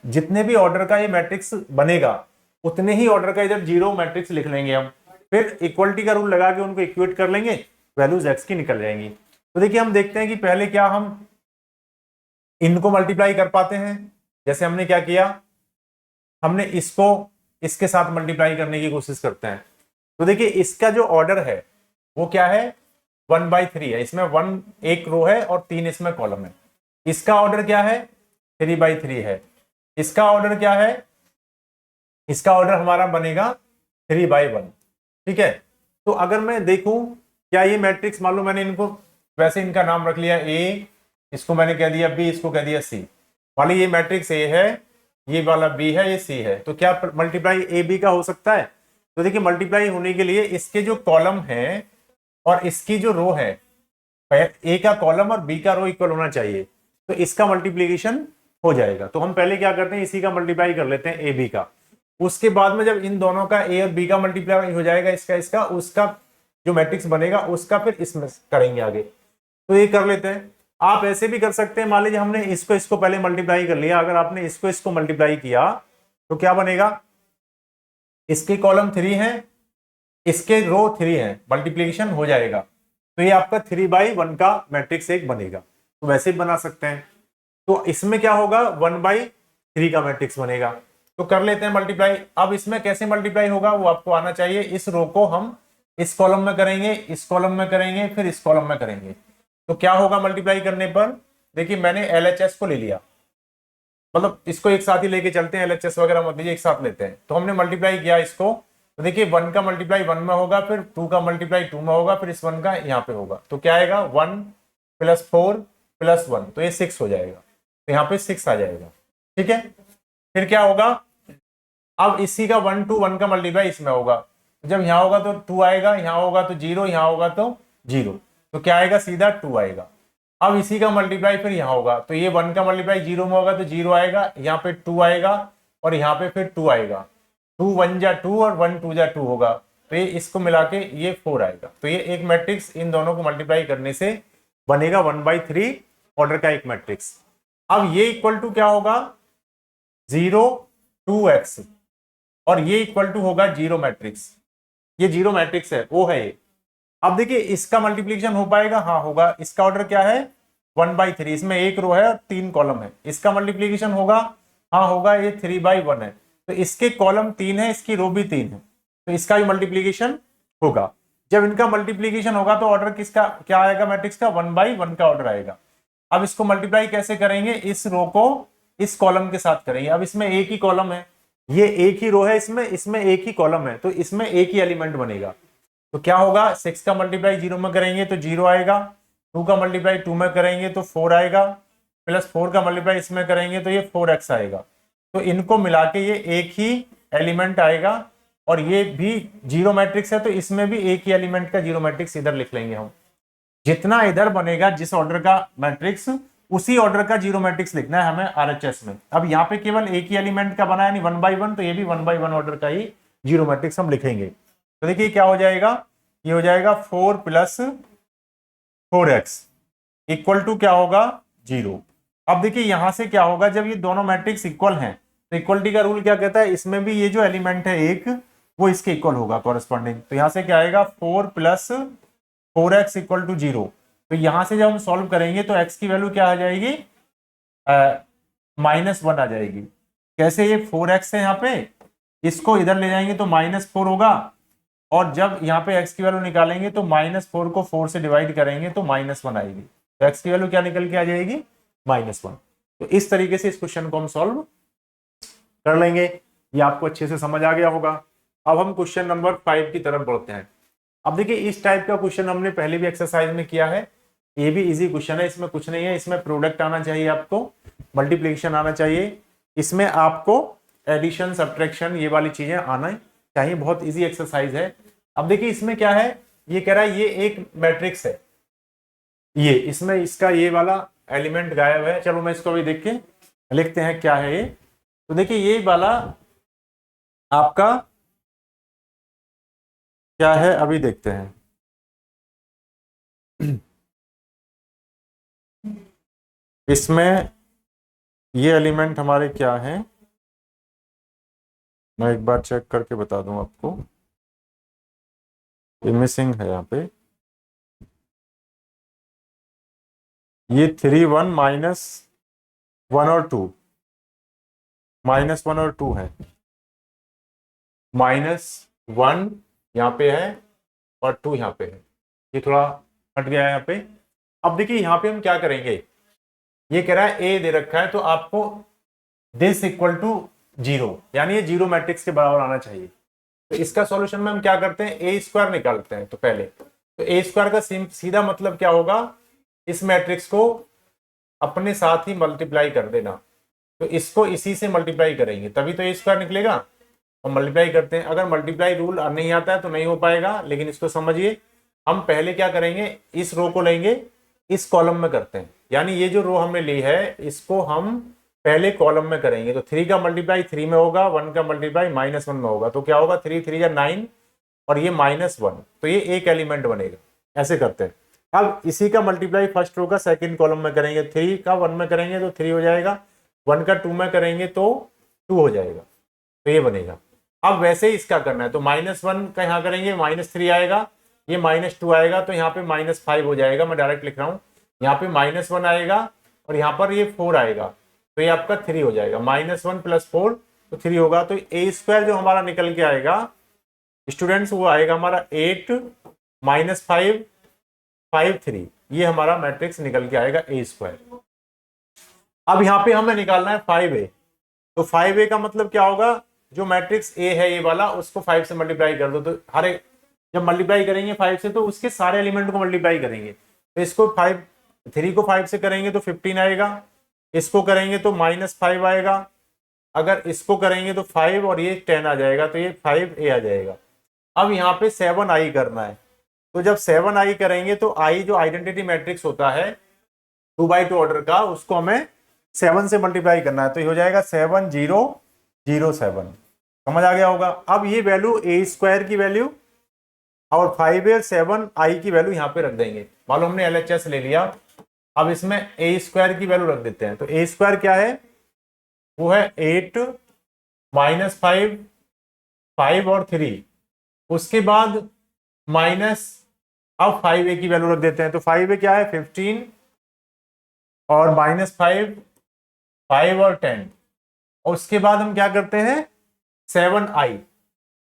जितने भी ऑर्डर का ये मैट्रिक्स बनेगा उतने ही ऑर्डर का इधर जीरो मैट्रिक्स लिख लेंगे हम, फिर इक्वलिटी का रूल लगा के उनको इक्वेट कर लेंगे, वैल्यूज एक्स की निकल जाएंगी। तो देखिए हम देखते हैं कि पहले क्या हम इनको मल्टीप्लाई कर पाते हैं। जैसे हमने क्या किया, हमने इसको इसके साथ मल्टीप्लाई करने की कोशिश करते हैं, तो देखिए इसका जो ऑर्डर है वो क्या है, 1/3 है। इसमें 1 एक रो है और 3 इसमें कॉलम है। इसका ऑर्डर क्या है, 3/3 है। इसका ऑर्डर क्या है, इसका ऑर्डर हमारा बनेगा 3/1। ठीक है, तो अगर मैं देखूं क्या ये मैट्रिक्स, मान लो मैंने इनको वैसे इनका नाम रख लिया ए, इसको मैंने कह दिया बी, इसको कह दिया सी, मान लो ये मैट्रिक्स ए है, ये वाला बी है, ये सी है, तो क्या मल्टीप्लाई ए बी का हो सकता है? तो देखिए मल्टीप्लाई होने के लिए इसके जो कॉलम है और इसकी जो रो है, ए का कॉलम और बी का रो इक्वल होना चाहिए, तो इसका मल्टीप्लीकेशन हो जाएगा। तो हम पहले क्या करते हैं, इसी का मल्टीप्लाई कर लेते हैं ए बी का। उसके बाद में जब इन दोनों का ए और बी का मल्टीप्लाई हो जाएगा, इसका उसका जो मैट्रिक्स बनेगा उसका फिर इसमें करेंगे आगे। तो ये कर लेते हैं। आप ऐसे भी कर सकते हैं, मान लीजिए हमने इसको पहले मल्टीप्लाई कर लिया, अगर आपने इसको मल्टीप्लाई किया तो क्या बनेगा, इसके कॉलम 3 है, इसके रो 3 है, मल्टीप्लीकेशन हो जाएगा, तो ये आपका 3/1 का मैट्रिक्स एक बनेगा। तो वैसे भी बना सकते हैं। तो इसमें क्या होगा, 1/3 का मैट्रिक्स बनेगा। तो कर लेते हैं मल्टीप्लाई। अब इसमें कैसे मल्टीप्लाई होगा वो आपको आना चाहिए। इस रो को हम इस कॉलम में करेंगे, इस कॉलम में करेंगे, फिर इस कॉलम में करेंगे। तो क्या होगा मल्टीप्लाई करने पर, देखिए मैंने LHS को ले लिया, मतलब इसको एक साथ ही लेके चलते हैं, LHS वगैरह मत लीजिए, एक साथ लेते हैं। तो हमने मल्टीप्लाई किया इसको, तो देखिए 1 का मल्टीप्लाई 1 में होगा, फिर 2 का मल्टीप्लाई 2 में होगा, फिर इस 1 का यहाँ पे होगा। तो क्या आएगा, 1 + 4 + 1, तो ये 6 हो जाएगा। तो यहाँ पे 6 आ जाएगा। ठीक है, फिर क्या होगा, अब इसी का 1 to 1 का मल्टीप्लाई इसमें होगा, जब यहाँ होगा तो 2 आएगा, यहाँ होगा तो 0, यहाँ होगा तो 0, तो क्या आएगा, सीधा 2 आएगा। अब इसी का मल्टीप्लाई फिर यहाँ होगा, तो ये 1 का मल्टीप्लाई 0 में होगा तो 0 आएगा, यहाँ पे 2 आएगा और यहाँ पे फिर 2 आएगा। 2 1 जा 2 और 1 2 जा 2 होगा, तो ये इसको मिला के ये 4 आएगा। तो ये एक मैट्रिक्स इन दोनों को मल्टीप्लाई करने से बनेगा 1/3 ऑर्डर का एक मैट्रिक्स। अब ये इक्वल टू क्या होगा, 0 2x, और ये इक्वल टू होगा 0 मैट्रिक्स। ये 0 मैट्रिक्स है, वो है ये। अब देखिए इसका मल्टीप्लिकेशन हो पाएगा, हाँ होगा। इसका ऑर्डर क्या है, 1/3, इसमें एक रो है और 3 कॉलम है। इसका मल्टीप्लिकेशन होगा, हाँ होगा, ये 3/1 है, तो इसके कॉलम 3 है, इसकी रो भी 3 है, तो इसका भी मल्टीप्लिकेशन होगा। जब इनका मल्टीप्लिकेशन होगा तो ऑर्डर किसका क्या आएगा, मैट्रिक्स का 1/1 का ऑर्डर आएगा। अब इसको मल्टीप्लाई कैसे करेंगे, इस रो को इस कॉलम के साथ करेंगे। अब इसमें एक ही कॉलम है, ये एक ही रो है, इसमें एक ही कॉलम है, तो इसमें एक ही एलिमेंट बनेगा। तो क्या होगा, 6 का मल्टीप्लाई 0 में करेंगे तो 0 आएगा, 2 का मल्टीप्लाई 2 में करेंगे तो 4 आएगा, +4 का मल्टीप्लाई इसमें करेंगे तो ये 4x आएगा। तो इनको मिला के ये एक ही एलिमेंट आएगा, और ये भी 0 मैट्रिक्स है, तो इसमें भी एक ही एलिमेंट का 0 मैट्रिक्स इधर लिख लेंगे हम। जितना इधर बनेगा जिस ऑर्डर का मैट्रिक्स, उसी ऑर्डर का 0 मैट्रिक्स लिखना है हमें RHS में। अब यहाँ पे केवल एक ही एलिमेंट का बना है, यानी 1/1, तो ये भी 1/1 ऑर्डर का ही 0 मैट्रिक्स हम लिखेंगे। तो देखिए क्या हो जाएगा, ये हो जाएगा 4 + 4x इक्वल टू क्या होगा, 0। अब देखिए यहां से क्या होगा, जब ये दोनों मैट्रिक्स इक्वल हैं तो इक्वलिटी का रूल क्या कहता है, इसमें भी ये जो एलिमेंट है एक, वो इसके इक्वल होगा कॉरेस्पॉन्डिंग। तो यहां से क्या आएगा, 4 + 4x इक्वल टू 0। तो यहां से जब हम सॉल्व करेंगे तो x की वैल्यू क्या आ जाएगी, -1 आ जाएगी। कैसे, ये 4x है यहाँ पे, इसको इधर ले जाएंगे तो -4 होगा, और जब यहाँ पे x की वैल्यू निकालेंगे तो -4 को 4 से डिवाइड करेंगे तो -1 आएगी। तो x की वैल्यू क्या निकल के आ जाएगी, -1। तो इस तरीके से इस क्वेश्चन को हम सॉल्व कर लेंगे। ये आपको अच्छे से समझ आ गया होगा। अब हम क्वेश्चन नंबर 5 की तरफ बढ़ते हैं। अब देखिए इस टाइप का क्वेश्चन हमने पहले भी एक्सरसाइज में किया है, ये भी इजी क्वेश्चन है, इसमें कुछ नहीं है। इसमें प्रोडक्ट आना चाहिए आपको, मल्टीप्लिकेशन आना चाहिए, इसमें आपको एडिशन सब्ट्रैक्शन ये वाली चीजें आना चाहिए। बहुत इजी एक्सरसाइज है। अब देखिए इसमें क्या है, ये कह रहा है ये एक मैट्रिक्स है, ये इसमें इसका ये वाला एलिमेंट गायब है। चलो मैं इसको अभी देख के लिखते हैं क्या है ये। तो देखिए ये वाला आपका क्या है, अभी देखते हैं। इसमें ये एलिमेंट हमारे क्या हैं, मैं एक बार चेक करके बता दूं आपको। ये मिसिंग है यहाँ पे, ये 3 1 -1 और 2, -1 और 2 है, -1 यहाँ पे है और 2 यहाँ पे है, ये थोड़ा हट गया है यहाँ पे। अब देखिए यहाँ पे हम क्या करेंगे, ये कह रहा है ए दे रखा है तो आपको दिस इक्वल टू 0, यानी ये 0 मैट्रिक्स के बराबर आना चाहिए। तो इसका सॉल्यूशन में हम क्या करते हैं, ए स्क्वायर निकालते हैं। तो पहले तो ए स्क्वायर का सीधा मतलब क्या होगा, इस मैट्रिक्स को अपने साथ ही मल्टीप्लाई कर देना। तो इसको इसी से मल्टीप्लाई करेंगे तभी तो ए स्क्वायर निकलेगा, और मल्टीप्लाई करते हैं। अगर मल्टीप्लाई रूल नहीं आता है तो नहीं हो पाएगा, लेकिन इसको समझिए। हम पहले क्या करेंगे, इस रो को लेंगे, इस कॉलम में करते हैं, यानी ये जो रो हमने ली है इसको हम पहले कॉलम में करेंगे। तो 3 का मल्टीप्लाई 3 में होगा, 1 का मल्टीप्लाई -1 में होगा। तो क्या होगा, 3 3 या 9 और ये -1, तो ये एक एलिमेंट बनेगा। ऐसे करते हैं। अब इसी का मल्टीप्लाई फर्स्ट रो का सेकंड कॉलम में करेंगे, 3 का 1 में करेंगे तो 3 हो जाएगा, 1 का 2 में करेंगे तो 2 हो जाएगा, तो ये बनेगा। अब वैसे ही इसका करना है, तो -1 का यहाँ करेंगे, -3 आएगा, ये -2 आएगा, तो यहाँ पे -5 हो जाएगा। मैं डायरेक्ट लिख रहा हूँ, यहाँ पे -1 आएगा और यहाँ पर ये 4 आएगा, तो ये आपका 3 हो जाएगा। -1 + 4 तो 3 होगा। तो ए स्क्वायर जो हमारा निकल के आएगा स्टूडेंट्स, वो आएगा हमारा 8 -5 5 3, ये हमारा मैट्रिक्स निकल के आएगा ए स्क्वायर। अब यहाँ पे हमें निकालना है 5a। तो 5a का मतलब क्या होगा, जो मैट्रिक्स ए है ये वाला, उसको 5 से मल्टीप्लाई कर दो। तो हर एक जब मल्टीप्लाई करेंगे 5 से तो उसके सारे एलिमेंट को मल्टीप्लाई करेंगे। तो इसको 3 को 5 से करेंगे तो 15 आएगा, इसको करेंगे तो -5 आएगा, अगर इसको करेंगे तो 5 और ये 10 आ जाएगा, तो ये 5a आ जाएगा। अब यहाँ पे 7i करना है। तो जब 7i करेंगे तो i जो आइडेंटिटी मैट्रिक्स होता है 2x2 ऑर्डर का, उसको हमें 7 से मल्टीप्लाई करना है। तो ये हो जाएगा 7007। समझ आ गया होगा। अब ये वैल्यू ए स्क्वायर की वैल्यू और 5a और 7i की वैल्यू यहाँ पे रख देंगे। मान लो हमने LHS ले लिया, अब इसमें ए स्क्वायर की वैल्यू रख देते हैं। तो ए स्क्वायर क्या है, वो है 8 -5 5 और 3, उसके बाद माइनस, अब 5a की वैल्यू रख देते हैं। तो 5a क्या है 15 और -5 5 और 10, और उसके बाद हम क्या करते हैं 7i,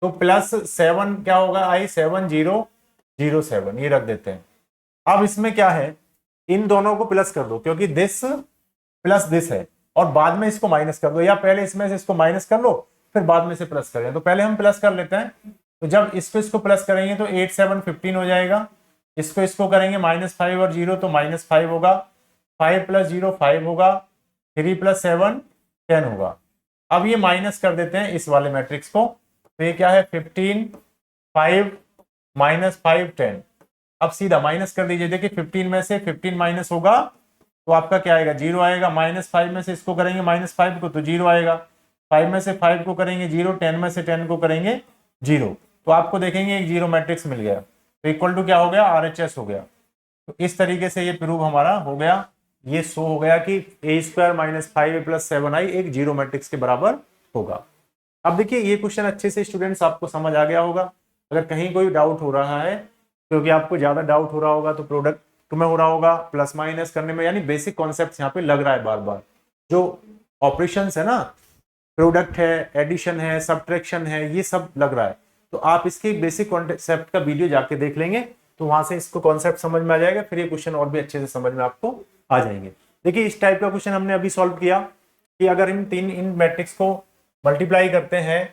तो +7 क्या होगा i 7007, ये रख देते हैं। अब इसमें क्या है, इन दोनों को प्लस कर दो क्योंकि दिस प्लस दिस है, और बाद में इसको माइनस कर दो, या पहले इसमें से इसको माइनस कर लो फिर बाद में से प्लस करें। तो पहले हम प्लस कर लेते हैं। तो जब इसको प्लस करेंगे तो 8 7 15 हो जाएगा, इसको करेंगे -5 और 0 तो -5 होगा, 5 + 0 5 होगा, 3 + 7 10 होगा। अब ये माइनस कर देते हैं इस वाले मैट्रिक्स को, तो ये क्या है 15 5 -5 10। अब सीधा माइनस कर दीजिए, देखिए 15 में से 15 माइनस होगा तो आपका क्या आएगा 0 आएगा, -5 में से इसको करेंगे -5 को तो 0 आएगा, 5 में से 5 को करेंगे 0, 10 में से 10 को करेंगे 0, तो आपको देखेंगे एक 0 मैट्रिक्स मिल गया। तो इक्वल टू क्या हो गया, RHS हो गया। तो इस तरीके से ये प्रूव हमारा हो गया, ये शो हो गया कि a² - 5a + 7i एक 0 मैट्रिक्स के बराबर होगा। अब देखिए ये क्वेश्चन अच्छे से स्टूडेंट्स आपको समझ आ गया होगा। अगर कहीं कोई डाउट हो रहा है, क्योंकि आपको ज्यादा डाउट हो रहा होगा तो प्रोडक्ट तुम्हें हो रहा होगा प्लस माइनस करने में, यानी बेसिक कॉन्सेप्ट यहाँ पे लग रहा है बार बार। जो ऑपरेशंस है ना, प्रोडक्ट है, एडिशन है, सब्ट्रैक्शन है, ये सब लग रहा है। तो आप इसके बेसिक कॉन्सेप्ट का वीडियो जाके देख लेंगे तो वहां से इसको कॉन्सेप्ट समझ में आ जाएगा, फिर ये क्वेश्चन और भी अच्छे से समझ में आपको आ जाएंगे। देखिए इस टाइप का क्वेश्चन हमने अभी सॉल्व किया कि अगर इन मैट्रिक्स को मल्टीप्लाई करते हैं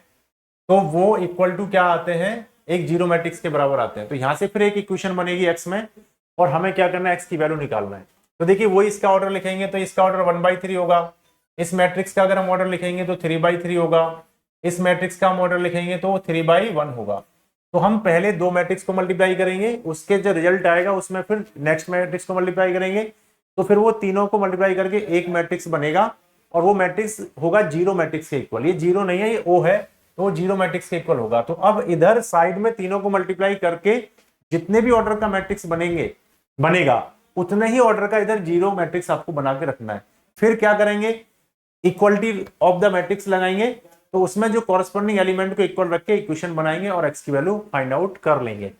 तो वो इक्वल टू क्या आते हैं, एक 0 मैट्रिक्स के बराबर आते हैं। तो यहाँ से फिर एक इक्वेशन बनेगी x में, और हमें क्या करना है x की वैल्यू निकालना है। तो देखिए वही इसका ऑर्डर लिखेंगे तो इसका ऑर्डर 1/3 होगा, इस मैट्रिक्स का अगर हम ऑर्डर लिखेंगे तो 3/3 होगा, इस मैट्रिक्स का हम ऑर्डर लिखेंगे तो 3/1 होगा। तो हम पहले 2 मैट्रिक्स को मल्टीप्लाई करेंगे, उसके जो रिजल्ट आएगा उसमें फिर नेक्स्ट मैट्रिक्स को मल्टीप्लाई करेंगे, तो फिर वो तीनों को मल्टीप्लाई करके एक मैट्रिक्स बनेगा, और वो मैट्रिक्स होगा 0 मैट्रिक्स के इक्वल। ये 0 नहीं है, ये O है, तो वो 0 मैट्रिक्स के इक्वल होगा। तो अब इधर साइड में तीनों को मल्टीप्लाई करके जितने भी ऑर्डर का मैट्रिक्स बनेगा उतने ही ऑर्डर का इधर 0 मैट्रिक्स आपको बना के रखना है। फिर क्या करेंगे, इक्वलिटी ऑफ द मैट्रिक्स लगाएंगे, तो उसमें जो कॉरेस्पॉन्डिंग एलिमेंट को इक्वल रख के इक्वेशन बनाएंगे और x की वैल्यू फाइंड आउट कर लेंगे।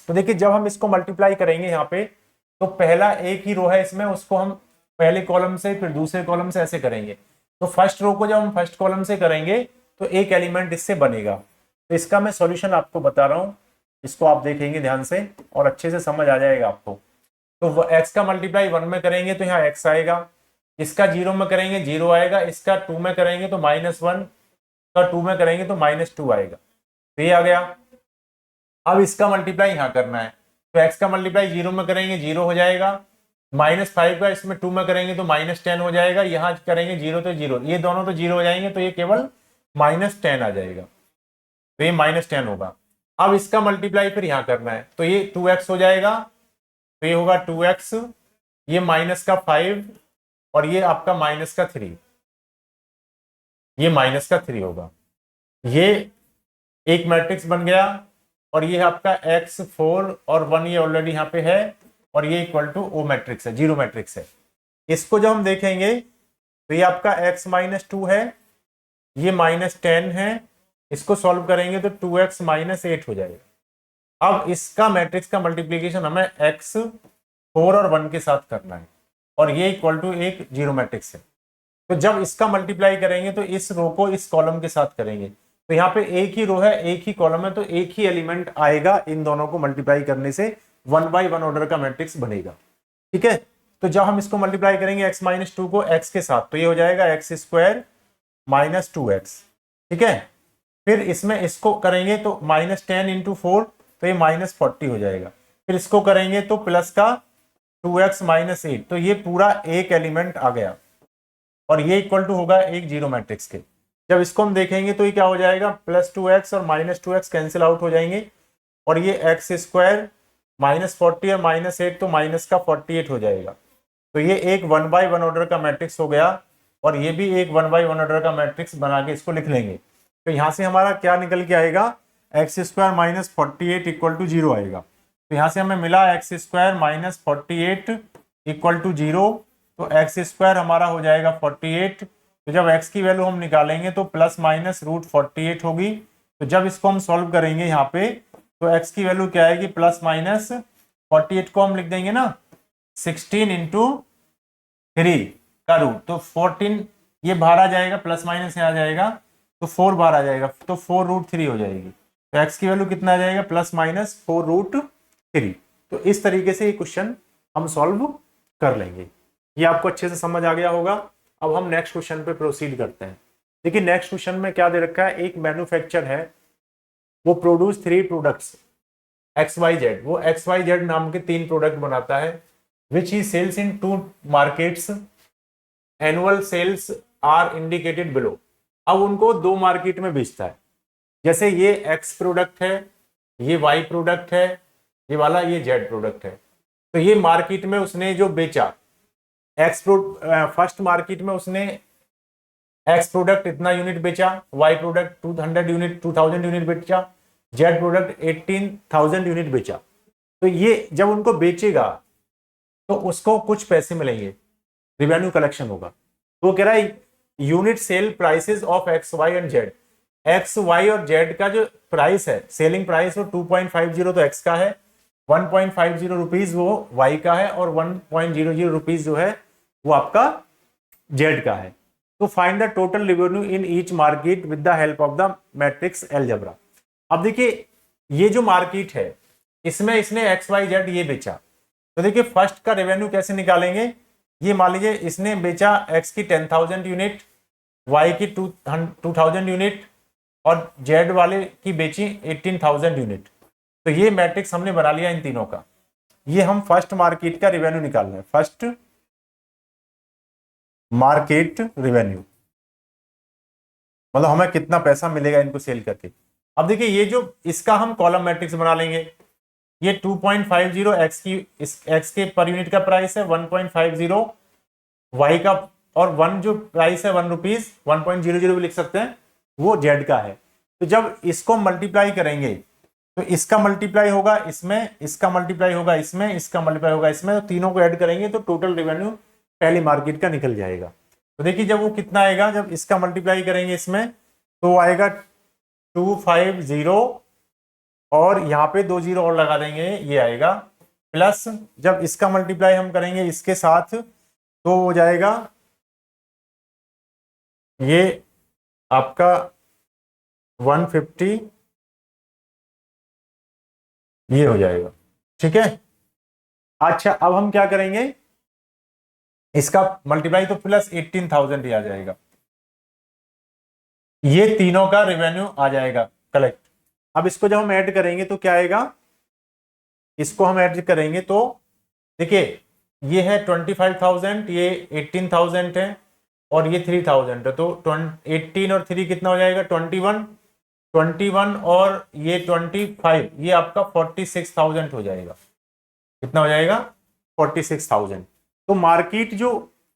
तो देखिए जब हम इसको मल्टीप्लाई करेंगे यहाँ पे, तो पहला एक ही रो है इसमें, उसको हम पहले कॉलम से फिर दूसरे कॉलम से ऐसे करेंगे। तो फर्स्ट रो को जब हम फर्स्ट कॉलम से करेंगे तो एक एलिमेंट इससे बनेगा। तो इसका मैं सॉल्यूशन आपको बता रहा हूँ, इसको आप देखेंगे ध्यान से और अच्छे से समझ आ जाएगा आपको। तो x का मल्टीप्लाई 1 में करेंगे तो यहाँ x आएगा, इसका 0 में करेंगे 0 आएगा, इसका 2 में करेंगे तो -1 का 2 में करेंगे तो -2 आएगा। तो ये आ गया। अब इसका मल्टीप्लाई यहाँ करना है, तो x का मल्टीप्लाई 0 में करेंगे 0 हो जाएगा, -5 का इसमें 2 में करेंगे तो -10 हो जाएगा, यहाँ करेंगे 0 तो 0, ये दोनों तो 0 हो जाएंगे तो ये केवल -10 आ जाएगा, तो ये -10 होगा। अब इसका मल्टीप्लाई फिर यहाँ करना है, तो ये 2x हो जाएगा, तो ये होगा 2x, ये -5 और ये आपका -3, ये -3 होगा। ये एक मैट्रिक्स बन गया और ये आपका x 4 और 1 ये ऑलरेडी यहाँ पे है और ये इक्वल टू O मैट्रिक्स है, 0 मैट्रिक्स है। इसको जब हम देखेंगे तो ये आपका x -2 है, ये -10 है, इसको सॉल्व करेंगे तो 2x -8 हो जाएगा। अब इसका मैट्रिक्स का मल्टीप्लीकेशन हमें x 4 और 1 के साथ करना है और ये इक्वल टू एक 0 मैट्रिक्स है। तो जब इसका मल्टीप्लाई करेंगे तो इस रो को इस कॉलम के साथ करेंगे, तो यहाँ पे एक ही रो है एक ही कॉलम है, तो एक ही एलिमेंट आएगा, इन दोनों को मल्टीप्लाई करने से 1 बाय 1 ऑर्डर का मैट्रिक्स बनेगा। ठीक है, तो जब हम इसको मल्टीप्लाई करेंगे x -2 को x के साथ, तो ये हो जाएगा x² -2x। ठीक है, फिर इसमें इसको करेंगे तो -10 × 4 तो ये -40 हो जाएगा, फिर इसको करेंगे तो प्लस का 2x -8, तो ये पूरा एक एलिमेंट आ गया और ये इक्वल टू होगा एक 0 मैट्रिक्स के। जब इसको हम देखेंगे तो ये क्या हो जाएगा, +2x और -2x कैंसिल आउट हो जाएंगे और ये x² -40 और -8 तो -48 हो जाएगा। तो ये एक 1 बाय 1 ऑर्डर का मैट्रिक्स हो गया और ये भी एक 1 बाय 1 ऑर्डर का मैट्रिक्स बना के इसको लिख लेंगे। तो यहाँ से हमारा क्या निकल के आएगा, x² -48 इक्वल टू 0 आएगा। तो यहाँ से हमें मिला x² -48 इक्वल टू 0, तो x² हमारा हो जाएगा 48। तो जब x की वैल्यू हम निकालेंगे तो ±√48 होगी। तो जब इसको हम सॉल्व करेंगे यहाँ पे तो x की वैल्यू क्या आएगी, +48 को हम लिख देंगे ना 16 × 3 का रूट, तो 14 ये बाहर आ जाएगा, प्लस माइनस यहाँ आ जाएगा तो 4 बाहर आ जाएगा, तो 4√3 हो जाएगी। तो x की वैल्यू कितना आ जाएगा, +-4√3। तो इस तरीके से ये क्वेश्चन हम सॉल्व कर लेंगे। ये आपको अच्छे से समझ आ गया होगा। अब हम नेक्स्ट क्वेश्चन पे प्रोसीड करते हैं। देखिए नेक्स्ट क्वेश्चन में क्या दे रखा है, एक मैन्युफैक्चर है, वो प्रोड्यूस 3 प्रोडक्ट्स XYZ, वो XYZ नाम के 3 प्रोडक्ट बनाता है, which he sells in 2 markets, annual sales are indicated below. अब उनको 2 मार्केट में बेचता है, जैसे ये X प्रोडक्ट है, ये Y प्रोडक्ट है, ये वाला ये Z प्रोडक्ट है। तो ये मार्केट में उसने जो बेचा, फर्स्ट मार्केट में उसने X प्रोडक्ट इतना यूनिट बेचा, Y प्रोडक्ट 2000 यूनिट बेचा, Z प्रोडक्ट 18,000 यूनिट बेचा। तो ये जब उनको बेचेगा तो उसको कुछ पैसे मिलेंगे, रिवेन्यू कलेक्शन होगा। तो वो कह रहा है unit cell prices of X, Y and Z, X, Y और Z का जो प्राइस है, सेलिंग प्राइस वो 2.50 तो X का है, 1.50 रुपीज वो Y का है और 1.00 रुपीज जो है वो आपका Z का है। तो find the total revenue in each market with the help of the matrix algebra. अब देखिए ये जो मार्केट है इसमें इसने XYZ ये बेचा, तो देखिए फर्स्ट का रेवेन्यू कैसे निकालेंगे। ये मान लीजिए इसने बेचा X की 10,000 यूनिट, Y की 2,000 यूनिट और Z वाले की बेची 18,000 यूनिट। तो ये मैट्रिक्स हमने बना लिया इन तीनों का। ये हम फर्स्ट मार्केट का रेवेन्यू निकालना है, फर्स्ट मार्केट रेवेन्यू, मतलब हमें कितना पैसा मिलेगा इनको सेल करके। अब देखिए ये जो इसका हम कॉलम मैट्रिक्स बना लेंगे, ये 2.50 एक्स के पर यूनिट का प्राइस है, 1.50 वाई का, और 1 जो प्राइस है 1 रुपीज, 1.00 भी लिख सकते हैं, वो जेड का है। तो जब इसको मल्टीप्लाई करेंगे तो इसका मल्टीप्लाई होगा इसमें, इसका मल्टीप्लाई होगा इसमें, इसका मल्टीप्लाई होगा इसमें, तो तीनों को ऐड करेंगे तो टोटल रेवेन्यू पहली मार्केट का निकल जाएगा। तो देखिए जब वो कितना आएगा, जब इसका मल्टीप्लाई करेंगे इसमें तो आएगा 250 और यहाँ पे 2 जीरो और लगा देंगे, ये आएगा प्लस, जब इसका मल्टीप्लाई हम करेंगे इसके साथ तो हो जाएगा ये आपका 150 ये हो जाएगा। ठीक है, अच्छा अब हम क्या करेंगे, इसका मल्टीप्लाई तो प्लस 18,000 ही आ जाएगा, ये तीनों का रेवेन्यू आ जाएगा कलेक्ट। अब इसको जब हम ऐड करेंगे तो क्या आएगा, इसको हम ऐड करेंगे तो देखिए ये है 25,000, ये 18,000 है और ये 3,000 है, तो 18 और 3 कितना हो जाएगा 21, 21 और ये 25, ये आपका 46,000 हो जाएगा। कितना हो जाएगा 46,000। तो मार्केट जो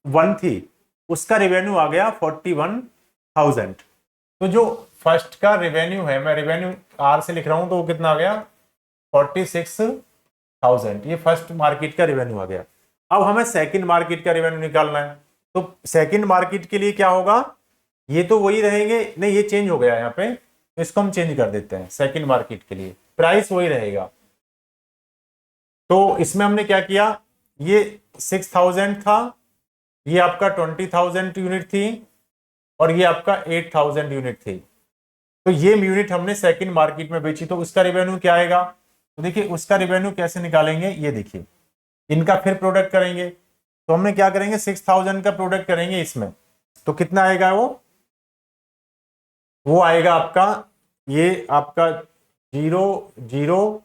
1 थी उसका रेवेन्यू आ गया 41,000। तो जो फर्स्ट का रेवेन्यू है, मैं रेवेन्यू आर से लिख रहा हूं तो वो कितना आ गया 46,000, ये फर्स्ट मार्केट का रेवेन्यू आ गया। अब हमें सेकंड मार्केट का रेवेन्यू निकालना है, तो सेकंड मार्केट के लिए क्या होगा, ये तो वही रहेंगे, नहीं ये चेंज हो गया यहाँ पे, तो इसको हम चेंज कर देते हैं। सेकंड मार्केट के लिए प्राइस वही रहेगा, तो इसमें हमने क्या किया, ये 6,000 था, ये आपका 20,000 यूनिट थी और ये आपका 8,000 यूनिट थी। तो ये यूनिट हमने सेकंड मार्केट में बेची, तो उसका रेवेन्यू क्या आएगा, तो देखिए उसका रेवेन्यू कैसे निकालेंगे, ये देखिए इनका फिर प्रोडक्ट करेंगे, तो हमने क्या करेंगे 6,000 का प्रोडक्ट करेंगे इसमें, तो कितना आएगा वो आएगा आपका, ये आपका 0 0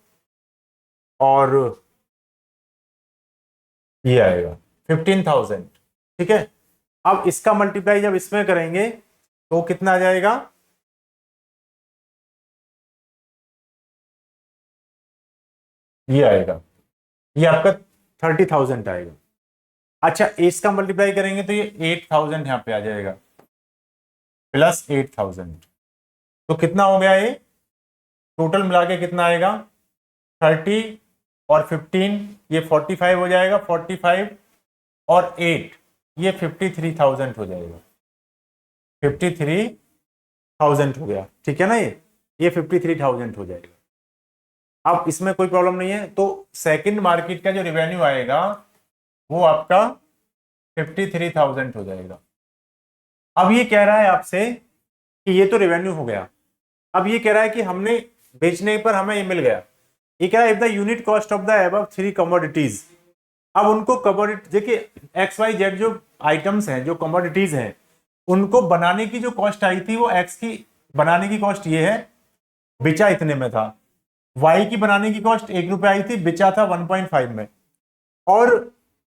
और ये आएगा 15,000। ठीक है, अब इसका मल्टीप्लाई जब इसमें करेंगे तो कितना आ जाएगा, ये आएगा, ये आपका 30,000 आएगा। अच्छा इसका मल्टीप्लाई करेंगे तो ये 8,000 यहां पे आ जाएगा, प्लस 8,000, तो कितना हो गया, ये टोटल मिला के कितना आएगा 30 और 15, ये 45 हो जाएगा, 45 और 8 ये 53,000 हो जाएगा, 53,000 हो गया। ठीक है ना, ये 53,000 हो जाएगा। अब इसमें कोई प्रॉब्लम नहीं है, तो सेकंड मार्केट का जो रेवेन्यू आएगा वो आपका 53,000 हो जाएगा। अब ये कह रहा है आपसे कि ये तो रेवेन्यू हो गया, अब ये कह रहा है कि हमने बेचने पर हमें ये मिल गया, ये कह रहा है if the unit cost of the above 3 commodities. अब उनको कमोडिटी देखिए XYZ जो आइटम्स हैं, जो कमोडिटीज हैं, उनको बनाने की जो कॉस्ट आई थी वो एक्स की बनाने की कॉस्ट ये है, बेचा इतने में था, वाई की बनाने की कॉस्ट 1 रुपया आई थी, बेचा था 1.5 में, और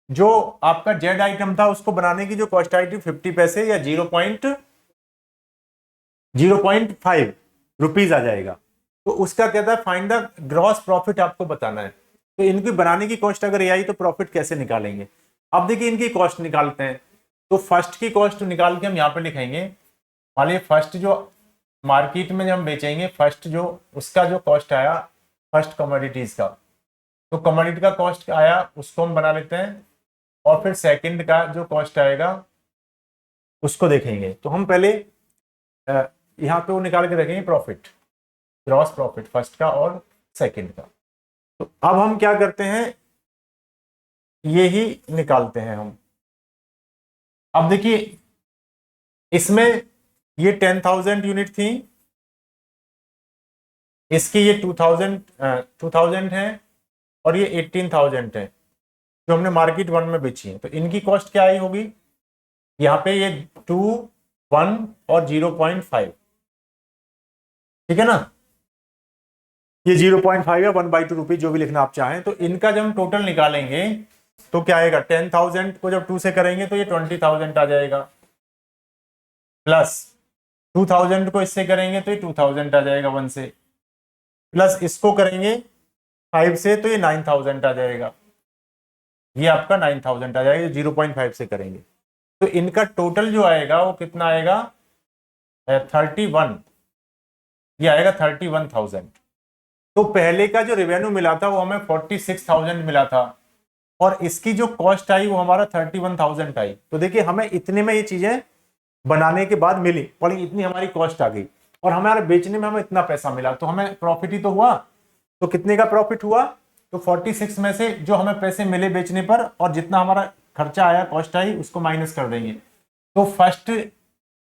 जो आपका जेड आइटम था उसको बनाने की जो कॉस्ट आई थी 50 पैसे या 0.05 रुपीज आ जाएगा। तो उसका कहता है फाइंड द ग्रॉस प्रॉफिट, आपको बताना है। तो इनकी बनाने की कॉस्ट अगर ये आई तो प्रॉफिट कैसे निकालेंगे। अब देखिए इनकी कॉस्ट निकालते हैं, तो फर्स्ट की कॉस्ट निकाल के हम यहाँ पे लिखेंगे, मान लीजिए फर्स्ट जो मार्केट में जब हम बेचेंगे, फर्स्ट जो उसका जो कॉस्ट आया फर्स्ट कमोडिटीज का, तो कमोडिटी का कॉस्ट आया उसको हम बना लेते हैं, और फिर सेकंड का जो कॉस्ट आएगा उसको देखेंगे। तो हम पहले यहाँ पे वो निकाल के देखेंगे प्रॉफिट, ग्रॉस प्रॉफिट फर्स्ट का और सेकंड का। तो अब हम क्या करते हैं, ये ही निकालते हैं हम। अब देखिए इसमें ये 10,000 यूनिट थी, इसकी ये 2,000 है और ये 18,000 है जो हमने मार्केट 1 में बेची है। तो इनकी कॉस्ट क्या आई होगी, यहाँ पे ये 2, 1 और 0.5, ठीक है ना, ये 0.5 या 1/2 रुपीज जो भी लिखना आप चाहें। तो इनका जब हम टोटल निकालेंगे तो क्या आएगा, 10,000 को जब 2 से करेंगे तो ये 20,000 आ जाएगा, प्लस 2,000 को इससे करेंगे तो ये 2,000 आ जाएगा 1 से, प्लस इसको करेंगे 5 से तो ये 9,000 आ जाएगा, ये आपका 9,000 आ जाएगा 0.5 से करेंगे। तो इनका टोटल जो आएगा वो कितना आएगा 31, ये आएगा 31,000। तो पहले का जो रेवेन्यू मिला था वो हमें 46,000 मिला था, और इसकी जो कॉस्ट आई वो हमारा 31,000 आई। तो देखिए हमें इतने में ये चीजें बनाने के बाद मिली, पड़ी इतनी हमारी कॉस्ट आ गई, और हमारे बेचने में हमें इतना पैसा मिला, तो हमें प्रॉफिट ही तो हुआ। तो कितने का प्रॉफिट हुआ, तो 46 में से जो हमें पैसे मिले बेचने पर और जितना हमारा खर्चा आया कॉस्ट आई उसको माइनस कर देंगे। तो फर्स्ट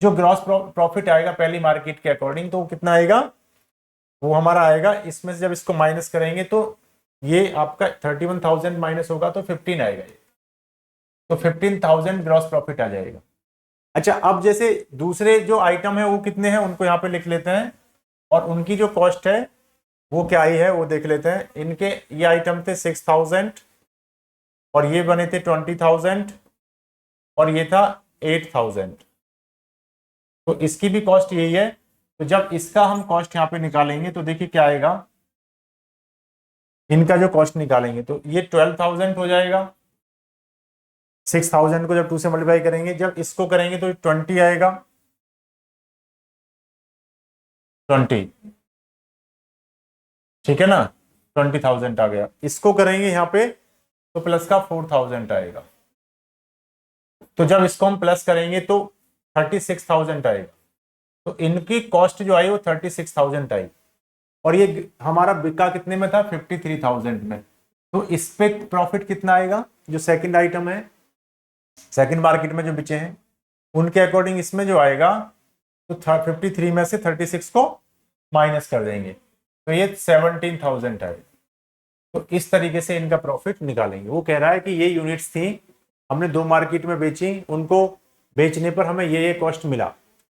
जो ग्रॉस प्रॉफिट आएगा पहली मार्केट के अकॉर्डिंग, तो वो कितना आएगा, वो हमारा आएगा, इसमें से जब इसको माइनस करेंगे तो ये आपका 31,000 माइनस होगा तो 15 आएगा, तो 15,000 ग्रॉस प्रॉफिट आ जाएगा। अच्छा, अब जैसे दूसरे जो आइटम है वो कितने हैं उनको यहाँ पे लिख लेते हैं, और उनकी जो कॉस्ट है वो क्या आई है वो देख लेते हैं। इनके ये आइटम थे 6,000, और ये बने थे 20,000, और ये था 8,000, तो इसकी भी कॉस्ट यही है। तो जब इसका हम कॉस्ट यहाँ पे निकालेंगे तो देखिए क्या आएगा, इनका जो कॉस्ट निकालेंगे तो ये 12,000 हो जाएगा। 6,000 को जब 2 से मल्टीप्लाई करेंगे, जब इसको करेंगे तो 20 आएगा, 20, ठीक है ना, 20,000 आ गया। इसको करेंगे यहाँ पे तो प्लस का 4,000 आएगा, तो जब इसको हम प्लस करेंगे तो 36,000 आएगा। तो इनकी कॉस्ट जो आई वो 36,000 आई, और ये हमारा बिका कितने में था, 53,000 में। तो इस पे प्रॉफिट कितना आएगा, जो सेकंड आइटम है, सेकंड मार्केट में जो बिचे हैं उनके अकॉर्डिंग इसमें जो आएगा तो 53 में से 36 को माइनस कर देंगे तो ये 17,000 आएगा। तो इस तरीके से इनका प्रॉफिट निकालेंगे। वो कह रहा है कि ये यूनिट्स थी, हमने 2 मार्केट में बेची, उनको बेचने पर हमें ये कॉस्ट मिला।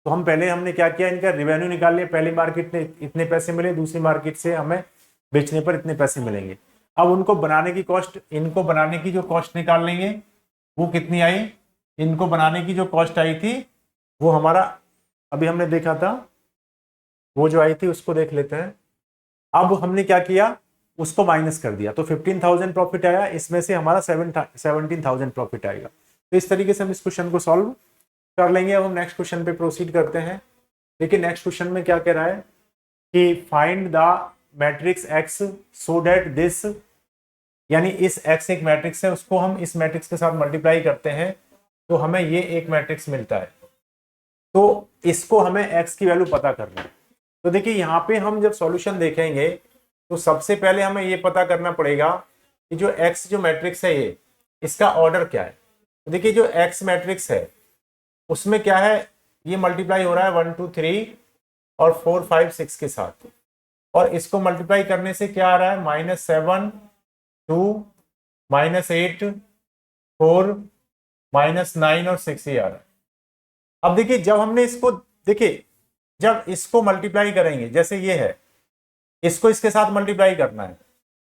तो हमने क्या किया, इनका रेवेन्यू निकाल लिया, पहली मार्केट में इतने पैसे मिले, दूसरी मार्केट से हमें बेचने पर इतने पैसे मिलेंगे। अब उनको बनाने की कॉस्ट, इनको बनाने की जो कॉस्ट निकाल लेंगे वो कितनी आई, इनको बनाने की जो कॉस्ट आई थी वो हमारा अभी हमने देखा था, वो जो आई थी उसको देख लेते हैं। अब हमने क्या किया, उसको माइनस कर दिया, तो 15,000 प्रॉफिट आया, इसमें से हमारा 17,000 प्रॉफिट आएगा। तो इस तरीके से हम इस क्वेश्चन को सॉल्व कर लेंगे। अब हम नेक्स्ट क्वेश्चन पे प्रोसीड करते हैं। देखिए नेक्स्ट क्वेश्चन में क्या कह रहा है कि find the matrix x so that this, यानी इस एक्स एक मैट्रिक्स है, उसको हम इस मैट्रिक्स के साथ मल्टीप्लाई करते हैं तो हमें ये एक मैट्रिक्स मिलता है। तो इसको हमें एक्स की वैल्यू पता करना है। तो देखिए यहाँ पे हम जब सॉल्यूशन देखेंगे तो सबसे पहले हमें ये पता करना पड़ेगा कि जो एक्स जो मैट्रिक्स है ये, इसका ऑर्डर क्या है। तो देखिए जो एक्स मैट्रिक्स है उसमें क्या है, ये मल्टीप्लाई हो रहा है 1 2 3 और 4 5 6 के साथ, और इसको मल्टीप्लाई करने से क्या आ रहा है, -7 2 -8 4 -9 और 6 ही आ रहा है। अब देखिए जब हमने इसको, देखिए जब इसको मल्टीप्लाई करेंगे, जैसे ये है, इसको इसके साथ मल्टीप्लाई करना है,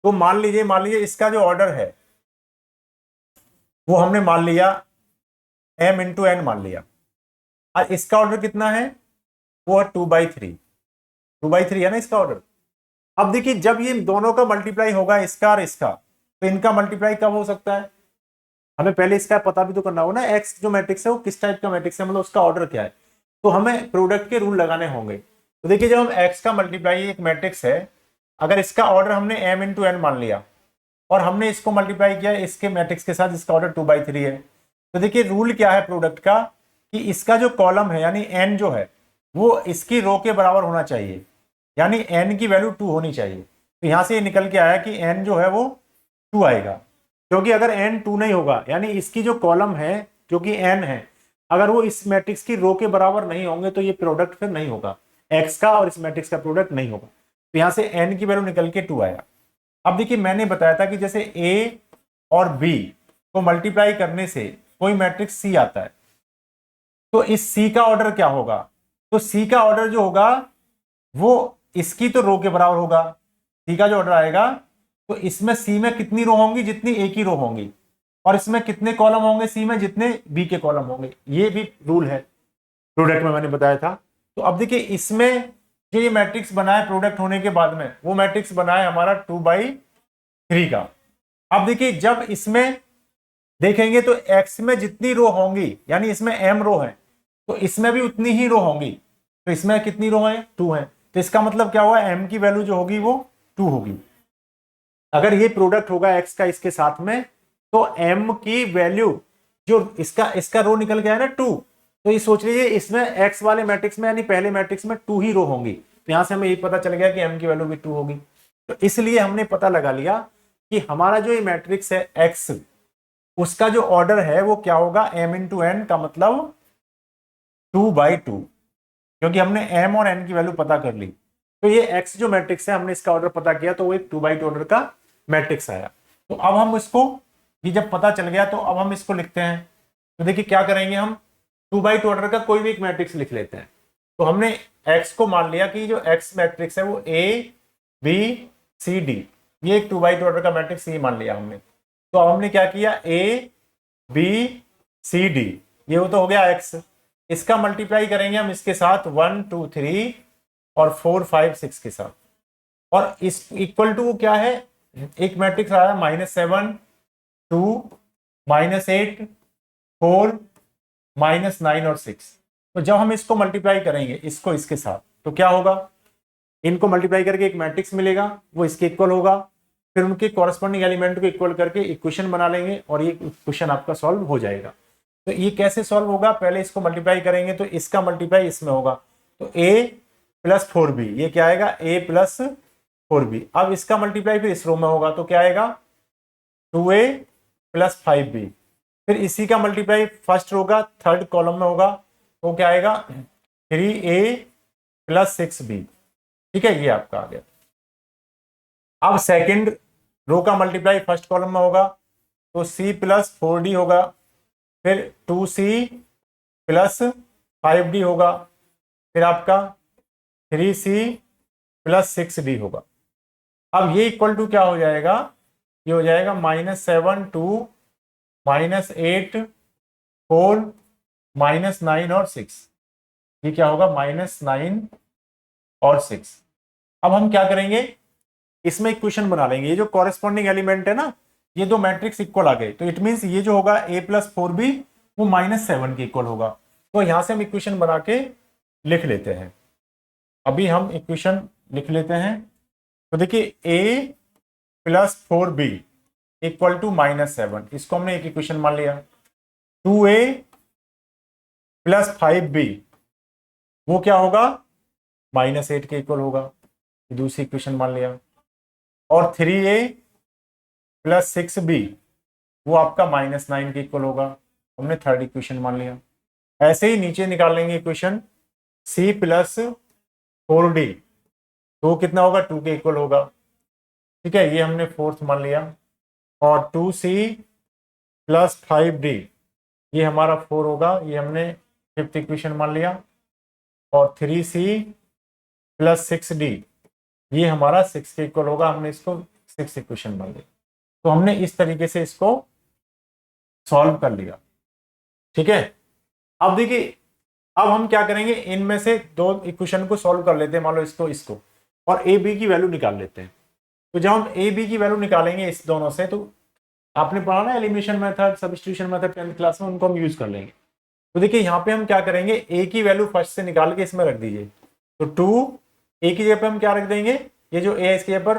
तो मान लीजिए इसका जो ऑर्डर है वो हमने मान लिया m इंटू n मान लिया, और इसका ऑर्डर कितना है, वो है 2/3, 2/3 है ना इसका ऑर्डर। अब देखिए जब ये दोनों का मल्टीप्लाई होगा, इसका और इसका, तो इनका मल्टीप्लाई कब हो सकता है, हमें पहले इसका पता भी तो करना होगा ना, एक्स जो मैट्रिक्स है वो किस टाइप का मैट्रिक्स है, मतलब उसका ऑर्डर क्या है। तो हमें प्रोडक्ट के रूल लगाने होंगे। तो देखिए जब हम एक्स का मल्टीप्लाई, एक मैट्रिक्स है, अगर इसका ऑर्डर हमने m इंटू n मान लिया और हमने इसको मल्टीप्लाई किया इसके मैट्रिक्स के साथ जिसका ऑर्डर 2/3 है, तो देखिए रूल क्या है प्रोडक्ट का, कि इसका जो कॉलम है यानी n जो है वो इसकी रो के बराबर होना चाहिए, यानी n की वैल्यू 2 होनी चाहिए। तो यहां से ये निकल के आया कि n जो है वो 2 आएगा, क्योंकि अगर n 2 नहीं होगा, यानी इसकी जो कॉलम है जो कि n है, अगर वो इस मैट्रिक्स की रो के बराबर नहीं होंगे तो ये प्रोडक्ट फिर नहीं होगा, x का और इस मैट्रिक्स का प्रोडक्ट नहीं होगा। तो यहां से n की वैल्यू निकल के 2 आया। अब देखिए मैंने बताया था कि जैसे a और b को मल्टीप्लाई करने से कोई मैट्रिक्स c आता है, तो इस c का ऑर्डर क्या होगा, तो c का ऑर्डर जो होगा वो इसकी तो रो के बराबर होगा, c का जो ऑर्डर आएगा, तो इसमें c में कितनी रो होंगी, जितनी a की रो होंगी, और इसमें कितने कॉलम होंगे c में, जितने b के कॉलम होंगे। ये भी रूल है प्रोडक्ट में, मैंने बताया था। तो अब देखिए इसमें जो ये मैट्रिक्स बना है प्रोडक्ट होने के बाद में, वो मैट्रिक्स बना है हमारा 2/3 का। अब देखिए जब इसमें देखेंगे तो x में जितनी रो होंगी, यानी इसमें m रो है, तो इसमें भी उतनी ही रो होंगी, तो इसमें कितनी रो है, 2 है। तो इसका मतलब क्या हुआ, m की वैल्यू जो होगी वो 2 होगी। अगर ये प्रोडक्ट होगा x का इसके साथ में, तो m की वैल्यू जो इसका रो निकल गया है ना 2, तो ये सोच लीजिए इसमें x वाले मैट्रिक्स में, यानी पहले मैट्रिक्स में 2 ही रो होंगी। तो यहां से हमें ये पता चल गया कि m की वैल्यू भी 2 होगी। तो इसलिए हमने पता लगा लिया कि हमारा जो ये मैट्रिक्स है x, उसका जो ऑर्डर है वो क्या होगा, m इंटू n का मतलब 2/2, क्योंकि हमने m और n की वैल्यू पता कर ली। तो ये x जो मैट्रिक्स है हमने इसका ऑर्डर पता किया तो वो एक 2/2 ऑर्डर का मैट्रिक्स आया। तो अब हम इसको, ये जब पता चल गया तो अब हम इसको लिखते हैं। तो देखिए क्या करेंगे, हम 2/2 ऑर्डर का कोई भी एक मैट्रिक्स लिख लेते हैं। तो हमने x को मान लिया कि जो x मैट्रिक्स है वो A B C D, ये एक 2/2 ऑर्डर का मैट्रिक्स ये मान लिया हमने। तो अब हमने क्या किया, A B C D, ये वो तो हो गया x, इसका मल्टीप्लाई करेंगे हम इसके साथ 1 2 3 और 4 5 6 के साथ, और इस इक्वल टू क्या है, एक मैट्रिक्स आया -7 2 -8 4 -9 और 6। तो जब हम इसको मल्टीप्लाई करेंगे इसको इसके साथ तो क्या होगा, इनको मल्टीप्लाई करके एक मैट्रिक्स मिलेगा, वो इसके इक्वल होगा। फिर उनके कॉरेस्पॉन्डिंग एलिमेंट को इक्वल करके इक्वेशन बना लेंगे और ये इक्वेशन आपका सॉल्व हो जाएगा। तो ये कैसे सॉल्व होगा, पहले इसको मल्टीप्लाई करेंगे तो इसका मल्टीप्लाई इसमें होगा, तो a + 4b, ये क्या आएगा a + 4b। अब इसका मल्टीप्लाई फिर इस रो में होगा तो क्या आएगा 2a + 5b। फिर इसी का मल्टीप्लाई फर्स्ट रो का थर्ड कॉलम में होगा तो क्या आएगा 3a + 6b। ठीक है, ये आपका आ गया। अब सेकंड रो का मल्टीप्लाई फर्स्ट कॉलम में होगा तो c + 4d होगा, फिर 2c + 5d होगा, फिर आपका 3c + 6d होगा। अब ये इक्वल टू क्या हो जाएगा, ये हो जाएगा -7 2 -8 4 -9 और 6, ये क्या होगा -9 और 6। अब हम क्या करेंगे, इसमें इक्वेशन बना लेंगे। ये जो कॉरेस्पॉन्डिंग एलिमेंट है ना, ये दो मैट्रिक्स इक्वल आ गए, तो इट मींस ये जो होगा a + 4b वो -7 के इक्वल होगा। तो यहां से हम इक्वेशन बना के लिख लेते हैं। अभी हम इक्वेशन लिख लेते हैं। तो देखिए a + 4b = -7, इसको हमने एक इक्वेशन मान लिया। 2a + 5b वो क्या होगा -8 के इक्वल होगा, दूसरी इक्वेशन मान लिया। और 3a + 6b वो आपका -9 के इक्वल होगा, हमने थर्ड इक्वेशन मान लिया। ऐसे ही नीचे निकाल लेंगे इक्वेशन c + 4d, तो कितना होगा 2 के इक्वल होगा। ठीक है, ये हमने फोर्थ मान लिया। और 2c + 5d ये हमारा 4 होगा, ये हमने फिफ्थ इक्वेशन मान लिया। और 3c + 6d ये हमारा 6 के इक्वल होगा, हमने इसको 6th इक्वेशन मान लिया। तो हमने इस तरीके से इसको सॉल्व कर लिया। ठीक है, अब देखिए अब हम क्या करेंगे, इनमें से दो इक्वेशन को सॉल्व कर लेते हैं, मान लो इसको और ए बी की वैल्यू निकाल लेते हैं। तो जब हम ए बी की वैल्यू निकालेंगे इस दोनों से, तो आपने पढ़ा ना elimination method, substitution method 10th class में, उनको हम यूज कर लेंगे। तो देखिए यहाँ पे हम क्या करेंगे, ए की वैल्यू फर्स्ट से निकाल के इसमें रख दीजिए। तो 2 ए की जगह पे हम क्या रख देंगे, ये जो ए है इसकी जगह पर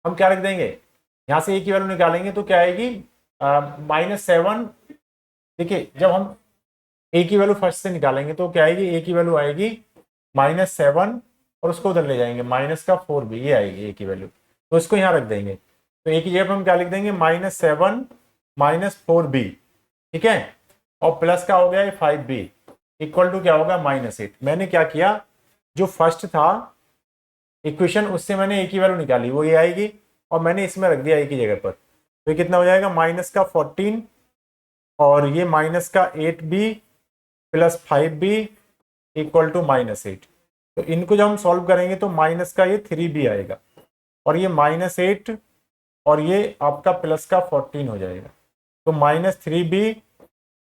हम क्या रख देंगे, यहाँ से ए की वैल्यू निकालेंगे तो क्या आएगी -7। देखिए जब हम ए की वैल्यू फर्स्ट से निकालेंगे तो क्या आएगी, ए की वैल्यू आएगी -7 और उसको उधर ले जाएंगे -4b, ये आएगी ए की वैल्यू। तो इसको यहाँ रख देंगे, तो ए की जगह पर हम क्या लिख देंगे -7 -4b। ठीक है, और प्लस का हो गया 5b इक्वल टू क्या होगा -8। मैंने क्या किया, जो फर्स्ट था इक्वेशन उससे मैंने ए की वैल्यू निकाली, वो ये आएगी, और मैंने इसमें रख दिया ए की जगह पर। तो ये कितना हो जाएगा -14 और ये -8b + 5b = -8। तो इनको जब हम सॉल्व करेंगे तो माइनस का ये 3b आएगा, और ये -8 और ये आपका प्लस का 14 हो जाएगा। तो -3b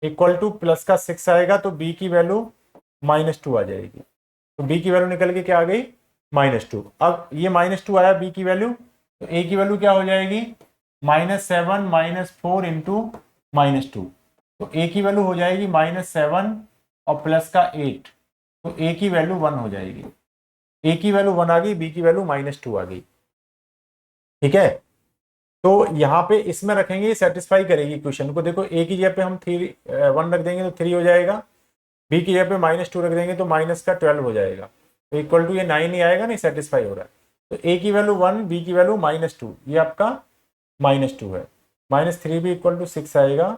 = प्लस का 6 आएगा, तो b की वैल्यू -2 आ जाएगी। तो b की वैल्यू निकल के क्या आ गई -2। अब ये -2 आया b की वैल्यू, तो a की वैल्यू क्या हो जाएगी -7 -4 × -2। तो a की वैल्यू हो जाएगी -7 और प्लस का 8, तो a की वैल्यू 1 हो जाएगी। a की वैल्यू 1 आ गई, b की वैल्यू -2 आ गई। ठीक है, तो यहाँ पे इसमें रखेंगे, ये सेटिस्फाई करेगी इक्वेशन को। देखो a की जगह पे हम 1 रख देंगे तो 3 हो जाएगा, b की जगह पे -2 रख देंगे तो -12 हो जाएगा। तो इक्वल टू ये 9 ही आएगा, नहीं सेटिस्फाई हो रहा है। तो a की वैल्यू 1, b की वैल्यू -2, ये आपका -2 है। -3b = 6 आएगा,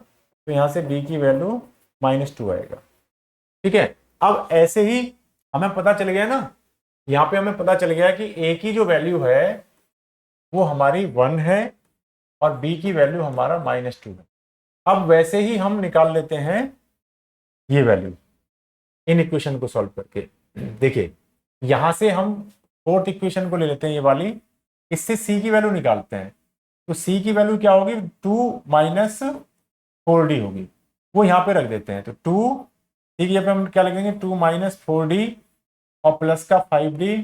तो यहाँ से b की वैल्यू -2 आएगा। ठीक है, अब ऐसे ही हमें पता चल गया ना, यहाँ पे हमें पता चल गया कि ए की जो वैल्यू है वो हमारी 1 है और बी की वैल्यू हमारा -2 है। अब वैसे ही हम निकाल लेते हैं ये वैल्यू इन इक्वेशन को सॉल्व करके। देखिए यहां से हम फोर्थ इक्वेशन को ले लेते हैं, ये वाली, इससे सी की वैल्यू निकालते हैं। तो सी की वैल्यू क्या होगी, 2 - 4d होगी, वो यहाँ पे रख देते हैं। तो 2 सी की जगह हम क्या लिखेंगे, 2 - 4d और प्लस का 5d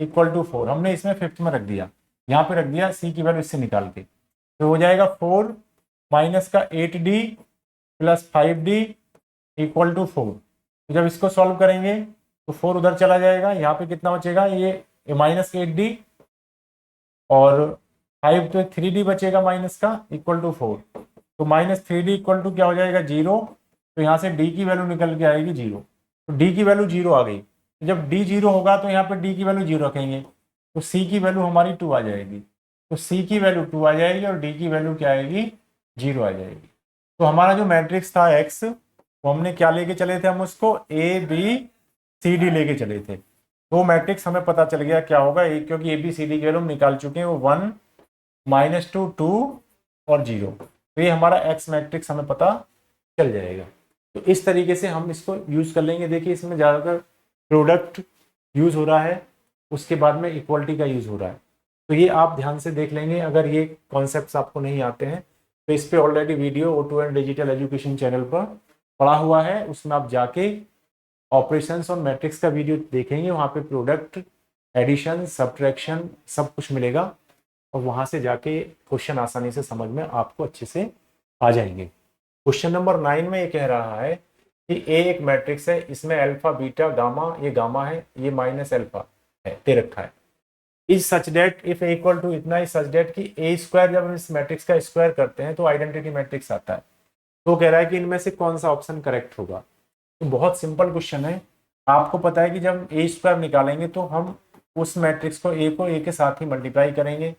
= 4। हमने इसमें फिफ्थ में रख दिया, यहाँ पे रख दिया सी की वैल्यू इससे निकाल के। तो हो जाएगा 4 माइनस का 8d प्लस 5d = 4। तो जब इसको सॉल्व करेंगे तो 4 उधर चला जाएगा, यहाँ पे कितना बचेगा, ये -8d और 5 तो 3d बचेगा माइनस का = 4। तो -3d = क्या हो जाएगा, 0। तो यहाँ से d की वैल्यू निकल के आएगी 0। तो d की वैल्यू 0 आ गई। तो जब d 0 होगा तो यहाँ पे d की वैल्यू 0 रखेंगे, तो c की वैल्यू हमारी 2 आ जाएगी। तो c की वैल्यू 2 आ जाएगी और d की वैल्यू क्या आएगी, 0 आ जाएगी। तो हमारा जो मैट्रिक्स था x, वो हमने क्या लेके चले थे, हम उसको a b c d लेके चले थे। तो मैट्रिक्स हमें पता चल गया क्या होगा, क्योंकि ए बी सी डी की वैल्यू हम निकाल चुके हैं, वो 1 -2 2 और 0। तो ये हमारा एक्स मैट्रिक्स हमें पता चल जाएगा। तो इस तरीके से हम इसको यूज कर लेंगे। देखिए इसमें ज़्यादातर प्रोडक्ट यूज हो रहा है, उसके बाद में इक्वलिटी का यूज हो रहा है। तो ये आप ध्यान से देख लेंगे। अगर ये कॉन्सेप्ट्स आपको नहीं आते हैं तो इस पे already video O2N digital education channel पर पड़ा हुआ है, उसमें आप जाके ऑपरेशंस और मैट्रिक्स का वीडियो देखेंगे। वहाँ पे प्रोडक्ट, एडिशन, सब्ट्रैक्शन सब कुछ मिलेगा और वहाँ से जाके क्वेश्चन आसानी से समझ में आपको अच्छे से आ जाएंगे। क्वेश्चन नंबर 9 में ये कह रहा है कि ए एक मैट्रिक्स है, इसमें अल्फा बीटा गामा, ये गामा है, ये माइनस अल्फा है, दे रखा है। Is such that if equal to इतना, इज सच डेट कि ए स्क्वायर, जब हम इस मैट्रिक्स का स्क्वायर करते हैं तो आइडेंटिटी मैट्रिक्स आता है। तो कह रहा है कि इनमें से कौन सा ऑप्शन करेक्ट होगा। तो बहुत सिंपल क्वेश्चन है। आपको पता है कि जब ए स्क्वायर निकालेंगे तो हम उस मैट्रिक्स को ए के साथ ही मल्टीप्लाई करेंगे।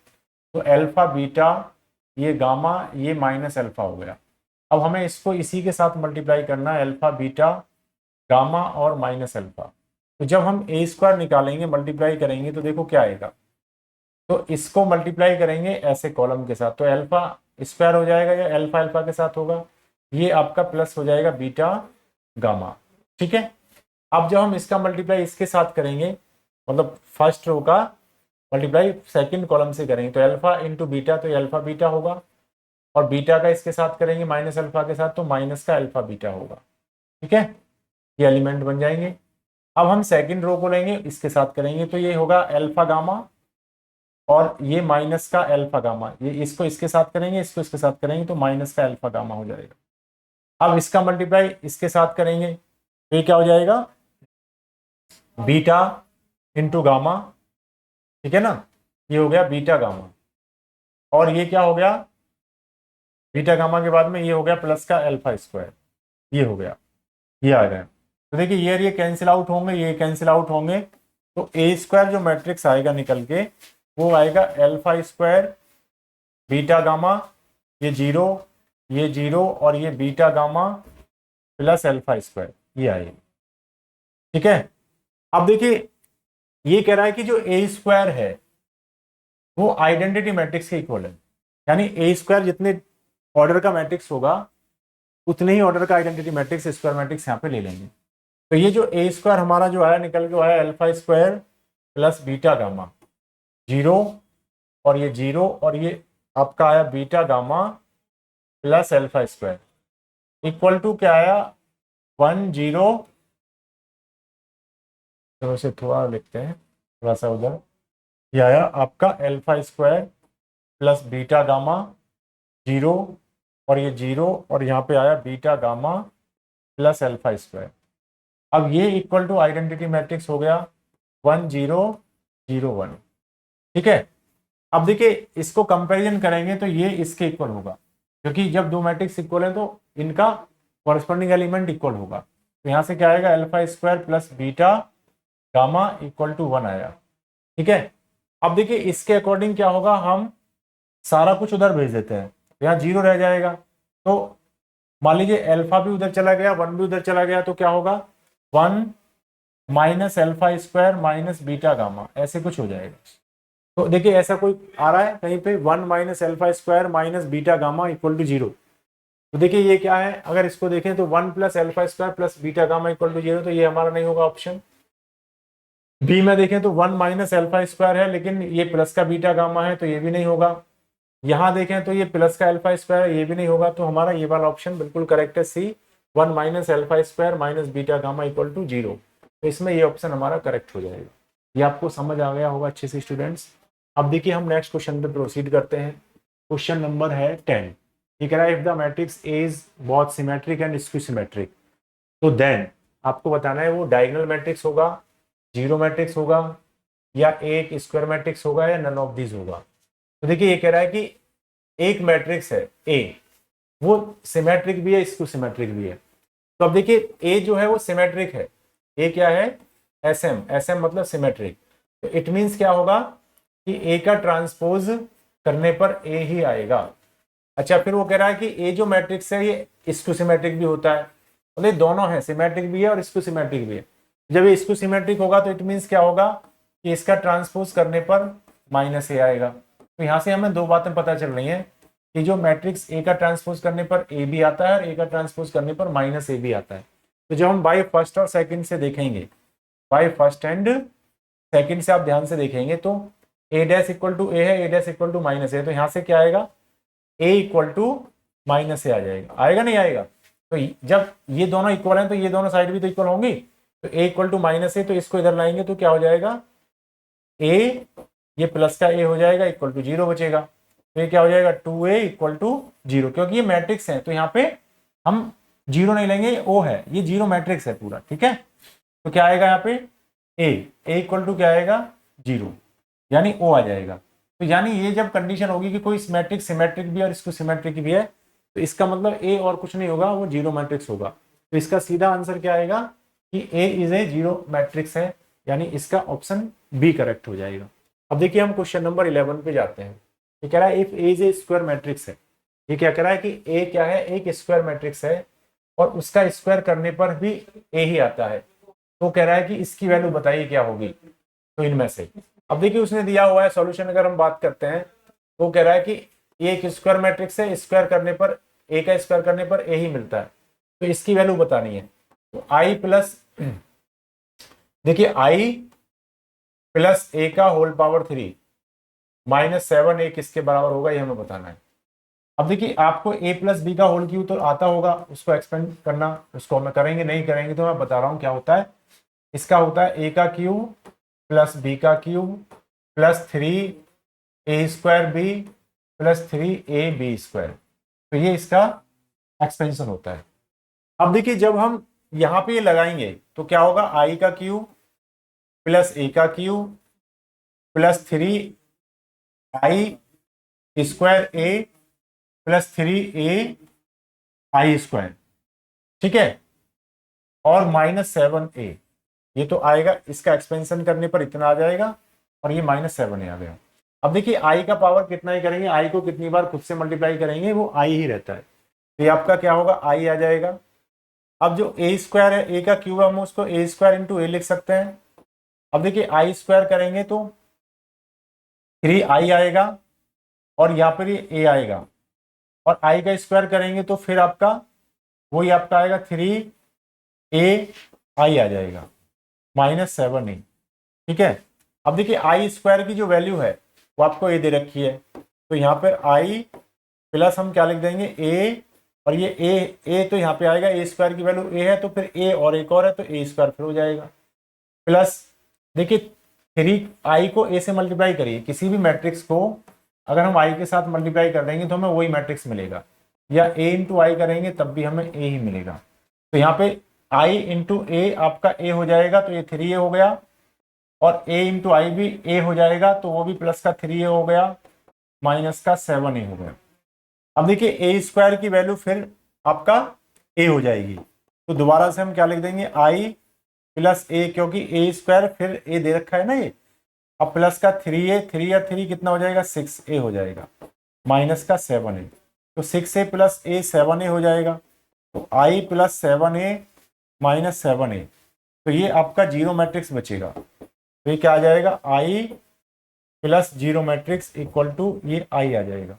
तो अल्फा बीटा, ये गामा, ये माइनस अल्फा हो गया। अब हमें इसको इसी के साथ मल्टीप्लाई करना है, अल्फा बीटा गामा और माइनस अल्फा। तो जब हम ए स्क्वायर निकालेंगे, मल्टीप्लाई करेंगे, तो देखो क्या आएगा। तो इसको मल्टीप्लाई करेंगे ऐसे कॉलम के साथ, तो अल्फा स्क्वायर हो जाएगा, या अल्फा अल्फा के साथ होगा, ये आपका प्लस हो जाएगा बीटा गामा। ठीक है। अब जब हम इसका मल्टीप्लाई इसके साथ करेंगे, मतलब फर्स्ट रो का मल्टीप्लाई सेकंड कॉलम से करेंगे, तो अल्फा इंटू बीटा, तो अल्फा बीटा होगा, और बीटा का इसके साथ करेंगे माइनस अल्फा के साथ, तो माइनस का अल्फा बीटा होगा। ठीक है, ये एलिमेंट बन जाएंगे। अब हम सेकंड रो को लेंगे, इसके साथ करेंगे, तो ये होगा अल्फा गामा और ये माइनस का अल्फा गामा। ये इसको इसके साथ करेंगे, इसको इसके साथ करेंगे, तो माइनस का अल्फा गामा हो जाएगा। अब इसका मल्टीप्लाई इसके साथ करेंगे तो ये क्या हो जाएगा, बीटा इंटू गामा। ठीक है ना, ये हो गया बीटा गामा, और ये क्या हो गया, बीटा गामा के बाद में ये हो गया प्लस का अल्फा स्क्वायर, ये हो गया, ये आ गया। तो देखिए ये कैंसिल आउट होंगे, ये कैंसिल आउट होंगे, तो ए स्क्वायर जो मैट्रिक्स आएगा निकल के, वो आएगा अल्फा स्क्वायर बीटा गामा, ये 0, ये 0 और ये beta gamma plus alpha square, ये आएगा। ठीक है। अब देखिए ये कह रहा है कि जो ए स्क्वायर है वो आइडेंटिटी मैट्रिक्स के इक्वल है, यानी ए स्क्वायर जितने ऑर्डर का मैट्रिक्स होगा उतने ही ऑर्डर का आइडेंटिटी मैट्रिक्स, स्क्वायर मैट्रिक्स यहाँ पे ले लेंगे। तो ये जो ए स्क्वायर हमारा जो आया निकल के आया alpha square plus beta gamma, 0 और ये 0 और ये आपका आया beta gamma plus alpha square equal to क्या आया, 1 0, तो इसे थोड़ा लिखते हैं थोड़ा सा उधर, ये आया आपका alpha square plus beta gamma 0 और ये 0 और यहाँ पे आया beta gamma plus alpha square. अब ये इक्वल टू आइडेंटिटी मैट्रिक्स हो गया 1 0 0 1। ठीक है। अब देखिए इसको कंपैरिजन करेंगे तो ये इसके इक्वल होगा, क्योंकि जब दो मैट्रिक्स इक्वल है तो इनका कॉरस्पॉन्डिंग एलिमेंट इक्वल होगा। तो यहाँ से क्या आएगा, alpha square plus beta gamma equal to 1 आया। ठीक है। अब देखिए इसके अकॉर्डिंग क्या होगा, हम सारा कुछ उधर भेज देते हैं, यहाँ 0 रह जाएगा। तो मान लीजिए अल्फा भी उधर चला गया, 1 भी उधर चला गया, तो क्या होगा, 1 minus alpha square minus beta gamma, ऐसे कुछ हो जाएगा। तो देखिए ऐसा कोई आ रहा है कहीं पे 1 minus alpha square minus beta gamma equal to 0। तो देखिए ये क्या है, अगर इसको देखें तो 1 plus alpha square plus beta gamma equal to 0, तो ये हमारा नहीं होगा ऑप्शन। बी में देखें तो 1 माइनस अल्फा स्क्वायर है लेकिन ये प्लस का बीटा गामा है, तो ये भी नहीं होगा। यहाँ देखें तो ये प्लस का अल्फा स्क्वायर है, ये भी नहीं होगा। तो हमारा ये वाला ऑप्शन बिल्कुल करेक्ट है, C 1 minus alpha square minus beta gamma equal to 0। तो इसमें ये ऑप्शन हमारा करेक्ट हो जाएगा। ये आपको समझ आ गया होगा अच्छे से स्टूडेंट्स। अब देखिए हम नेक्स्ट क्वेश्चन पे प्रोसीड करते हैं। क्वेश्चन नंबर है 10। ये कह रहा है if the matrix A is both symmetric and skew symmetric, तो देन आपको बताना है वो डायगोनल मैट्रिक्स होगा, जीरो मैट्रिक्स होगा, या एक स्क्वायर मैट्रिक्स होगा, या नन ऑफ दीज होगा। तो देखिए ये कह रहा है कि एक मैट्रिक्स है ए, वो सिमेट्रिक भी है स्क्यू सिमेट्रिक भी है। तो अब देखिए ए जो है वो सिमेट्रिक है। ए क्या है, एसएम, एसएम मतलब सिमेट्रिक। तो इट मीन्स क्या होगा कि ए का ट्रांसपोज करने पर ए ही आएगा। अच्छा फिर वो कह रहा है कि ए जो मैट्रिक्स है ये स्क्यू सिमेट्रिक भी होता है, मतलब ये दोनों है, सिमेट्रिक भी है और स्क्यू सिमेट्रिक भी है। जब ये स्क्यू सिमेट्रिक होगा तो इट मीन्स क्या होगा कि इसका ट्रांसपोज करने पर माइनस ए आएगा। तो यहाँ से हमें दो बातें पता चल रही हैं कि जो मैट्रिक्स ए का ट्रांसपोज करने पर ए भी आता है और ए का ट्रांसपोज करने पर माइनस ए भी आता है। तो जब हम बाय फर्स्ट और सेकंड से देखेंगे, बाय फर्स्ट एंड सेकंड से आप ध्यान से देखेंगे तो ए डैश इक्वल टू ए है, A dash equal to minus ए, तो यहाँ से क्या आएगा ए इक्वल टू माइनस ए आ जाएगा। आएगा नहीं आएगा? तो जब ये दोनों इक्वल हैं तो ये दोनों साइड भी तो इक्वल होंगी। तो ए इक्वल टू माइनस ए, तो इसको इधर लाएंगे तो क्या हो जाएगा ए, ये प्लस का ए हो जाएगा इक्वल टू 0 बचेगा। तो ये क्या हो जाएगा 2a इक्वल टू 0, क्योंकि ये मैट्रिक्स है तो यहाँ पे हम 0 नहीं लेंगे, ओ है, ये 0 मैट्रिक्स है पूरा, ठीक है। तो क्या आएगा यहाँ पे ए इक्वल टू क्या आएगा 0, यानी ओ आ जाएगा। तो यानी ये जब कंडीशन होगी कि कोई मैट्रिक्स सिमेट्रिक भी और इसको सिमेट्रिक भी है, तो इसका मतलब ए और कुछ नहीं होगा, वो 0 मैट्रिक्स होगा। तो इसका सीधा आंसर क्या आएगा कि ए इज ए 0 मैट्रिक्स है, यानी इसका ऑप्शन बी करेक्ट हो जाएगा। अब देखिए हम क्वेश्चन नंबर 11 पे जाते हैं। ये कह रहा है if A is a square matrix है। ये क्या कह रहा है कि ए क्या है, एक स्क्वायर मैट्रिक्स है और उसका स्क्वायर करने पर भी ए ही आता है। तो कह रहा है कि इसकी वैल्यू बताइए क्या होगी, तो इनमें से। अब देखिए उसने दिया हुआ है सॉल्यूशन, अगर हम बात करते हैं तो कह रहा है कि ये एक स्क्वायर मैट्रिक्स है, स्क्वायर करने पर ए का स्क्वायर करने पर ए ही मिलता है, तो इसकी वैल्यू बतानी है। तो आई प्लस, देखिए आई प्लस ए का होल पावर 3 माइनस 7 किसके बराबर होगा, ये हमें बताना है। अब देखिए आपको ए प्लस बी का होल क्यूब तो आता होगा, उसको एक्सपेंड करना, उसको हमें करेंगे नहीं करेंगे, तो मैं बता रहा हूँ क्या होता है। इसका होता है ए का क्यूब प्लस बी का cube plus 3a square B plus 3ab square. तो ये इसका एक्सपेंशन होता है। अब देखिए जब हम यहाँ पे ये लगाएंगे तो क्या होगा, आई का क्यूब प्लस ए का क्यूब प्लस 3i स्क्वायर ए प्लस 3a आई स्क्वायर, ठीक है, और माइनस 7a। ये तो आएगा, इसका एक्सपेंशन करने पर इतना आ जाएगा और ये माइनस 7a आ गया। अब देखिए आई का पावर कितना ही करेंगे, आई को कितनी बार खुद से मल्टीप्लाई करेंगे वो आई ही रहता है। तो ये आपका क्या होगा, आई आ जाएगा। अब जो ए स्क्वायर है, ए का क्यूब हम उसको ए स्क्वायर इंटू ए लिख सकते हैं। अब देखिए आई स्क्वायर करेंगे तो 3i आएगा और यहाँ पर ये ए आएगा, और आई का स्क्वायर करेंगे तो फिर आपका वही आपका आएगा 3ai आ जाएगा माइनस 7a, ठीक है। अब देखिए आई स्क्वायर की जो वैल्यू है वो आपको ए दे रखी है, तो यहाँ पर आई प्लस हम क्या लिख देंगे ए, और ये ए तो यहाँ पे आएगा, ए स्क्वायर की वैल्यू ए है तो फिर ए और एक और है तो ए स्क्वायर फिर हो जाएगा, प्लस देखिए 3i को ए से मल्टीप्लाई करिए, किसी भी मैट्रिक्स को अगर हम आई के साथ मल्टीप्लाई कर देंगे तो हमें वही मैट्रिक्स मिलेगा, या ए इंटू आई करेंगे तब भी हमें ए ही मिलेगा। तो यहाँ पे आई इंटू ए आपका ए हो जाएगा, तो ये 3a हो गया, और ए इंटू आई भी ए हो जाएगा तो वो भी प्लस का 3a हो गया माइनस का 7a हो गया। अब देखिए ए स्क्वायर की वैल्यू फिर आपका ए हो जाएगी, तो दोबारा से हम क्या लिख देंगे आई प्लस ए, क्योंकि ए स्क्वायर फिर ए दे रखा है ना ये, अब प्लस का 3a, 3 या 3 कितना हो जाएगा 6a हो जाएगा माइनस का 7a, तो 6a प्लस a 7a हो जाएगा। तो i plus 7a minus 7a, तो ये आपका जीरो मैट्रिक्स बचेगा। तो ये क्या आ जाएगा, I plus zero matrix equal to ये आई आ जाएगा।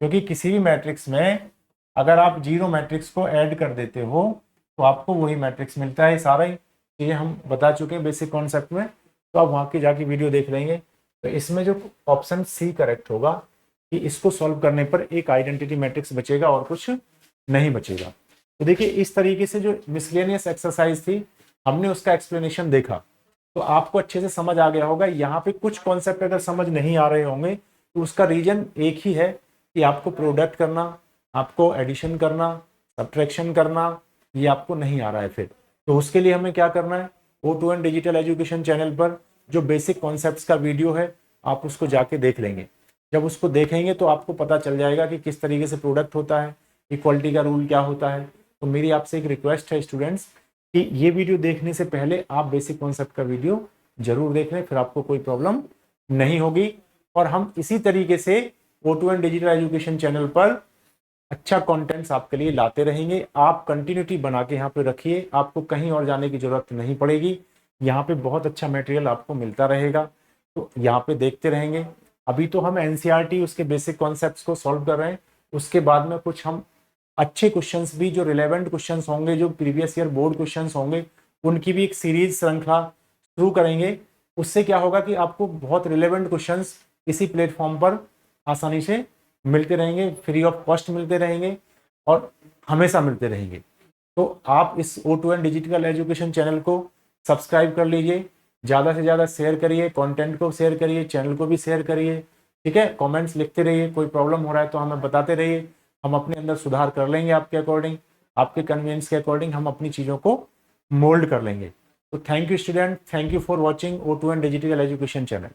क्योंकि किसी भी मैट्रिक्स में अगर आप जीरो मैट्रिक्स को ऐड कर देते हो तो आपको वही मैट्रिक्स मिलता है। सारा ही चीज़ें हम बता चुके हैं बेसिक कॉन्सेप्ट में, तो आप वहाँ की जाके वीडियो देख लेंगे। तो इसमें जो ऑप्शन सी करेक्ट होगा कि इसको सॉल्व करने पर एक आइडेंटिटी मैट्रिक्स बचेगा और कुछ नहीं बचेगा। तो देखिए इस तरीके से जो मिसलेनियस एक्सरसाइज थी हमने उसका एक्सप्लेनेशन देखा, तो आपको अच्छे से समझ आ गया होगा। यहाँ पे कुछ कॉन्सेप्ट अगर समझ नहीं आ रहे होंगे तो उसका रीजन एक ही है कि आपको प्रोडक्ट करना, आपको एडिशन करना, सब्ट्रैक्शन करना, ये आपको नहीं आ रहा है। फिर तो उसके लिए हमें क्या करना है, O2N डिजिटल एजुकेशन चैनल पर जो बेसिक कॉन्सेप्ट्स का वीडियो है आप उसको जाके देख लेंगे। जब उसको देखेंगे तो आपको पता चल जाएगा कि किस तरीके से प्रोडक्ट होता है, इक्वालिटी का रूल क्या होता है। तो मेरी आपसे एक रिक्वेस्ट है स्टूडेंट्स कि ये वीडियो देखने से पहले आप बेसिक कॉन्सेप्ट का वीडियो जरूर देख लें, फिर आपको कोई प्रॉब्लम नहीं होगी। और हम इसी तरीके से O2N डिजिटल एजुकेशन चैनल पर अच्छा कंटेंट्स आपके लिए लाते रहेंगे। आप कंटिन्यूटी बना के यहाँ पे रखिए, आपको कहीं और जाने की जरूरत नहीं पड़ेगी। यहाँ पे बहुत अच्छा मटेरियल आपको मिलता रहेगा, तो यहाँ पे देखते रहेंगे। अभी तो हम एनसीईआरटी उसके बेसिक कॉन्सेप्ट्स को सॉल्व कर रहे हैं, उसके बाद में कुछ हम अच्छे क्वेश्चंस भी जो रिलेवेंट क्वेश्चंस होंगे, जो प्रीवियस ईयर बोर्ड क्वेश्चंस होंगे, उनकी भी एक सीरीज श्रृंखला शुरू करेंगे। उससे क्या होगा कि आपको बहुत रिलेवेंट क्वेश्चंस इसी प्लेटफॉर्म पर आसानी से मिलते रहेंगे, फ्री ऑफ कॉस्ट मिलते रहेंगे और हमेशा मिलते रहेंगे। तो आप इस O2N डिजिटल एजुकेशन चैनल को सब्सक्राइब कर लीजिए, ज़्यादा से ज़्यादा शेयर करिए, कंटेंट को शेयर करिए, चैनल को भी शेयर करिए, ठीक है। कमेंट्स लिखते रहिए, कोई प्रॉब्लम हो रहा है तो हमें बताते रहिए, हम अपने अंदर सुधार कर लेंगे आपके अकॉर्डिंग, आपके कन्वीनियंस के अकॉर्डिंग हम अपनी चीज़ों को मोल्ड कर लेंगे। तो thank you student, thank you for watching O2N digital education channel.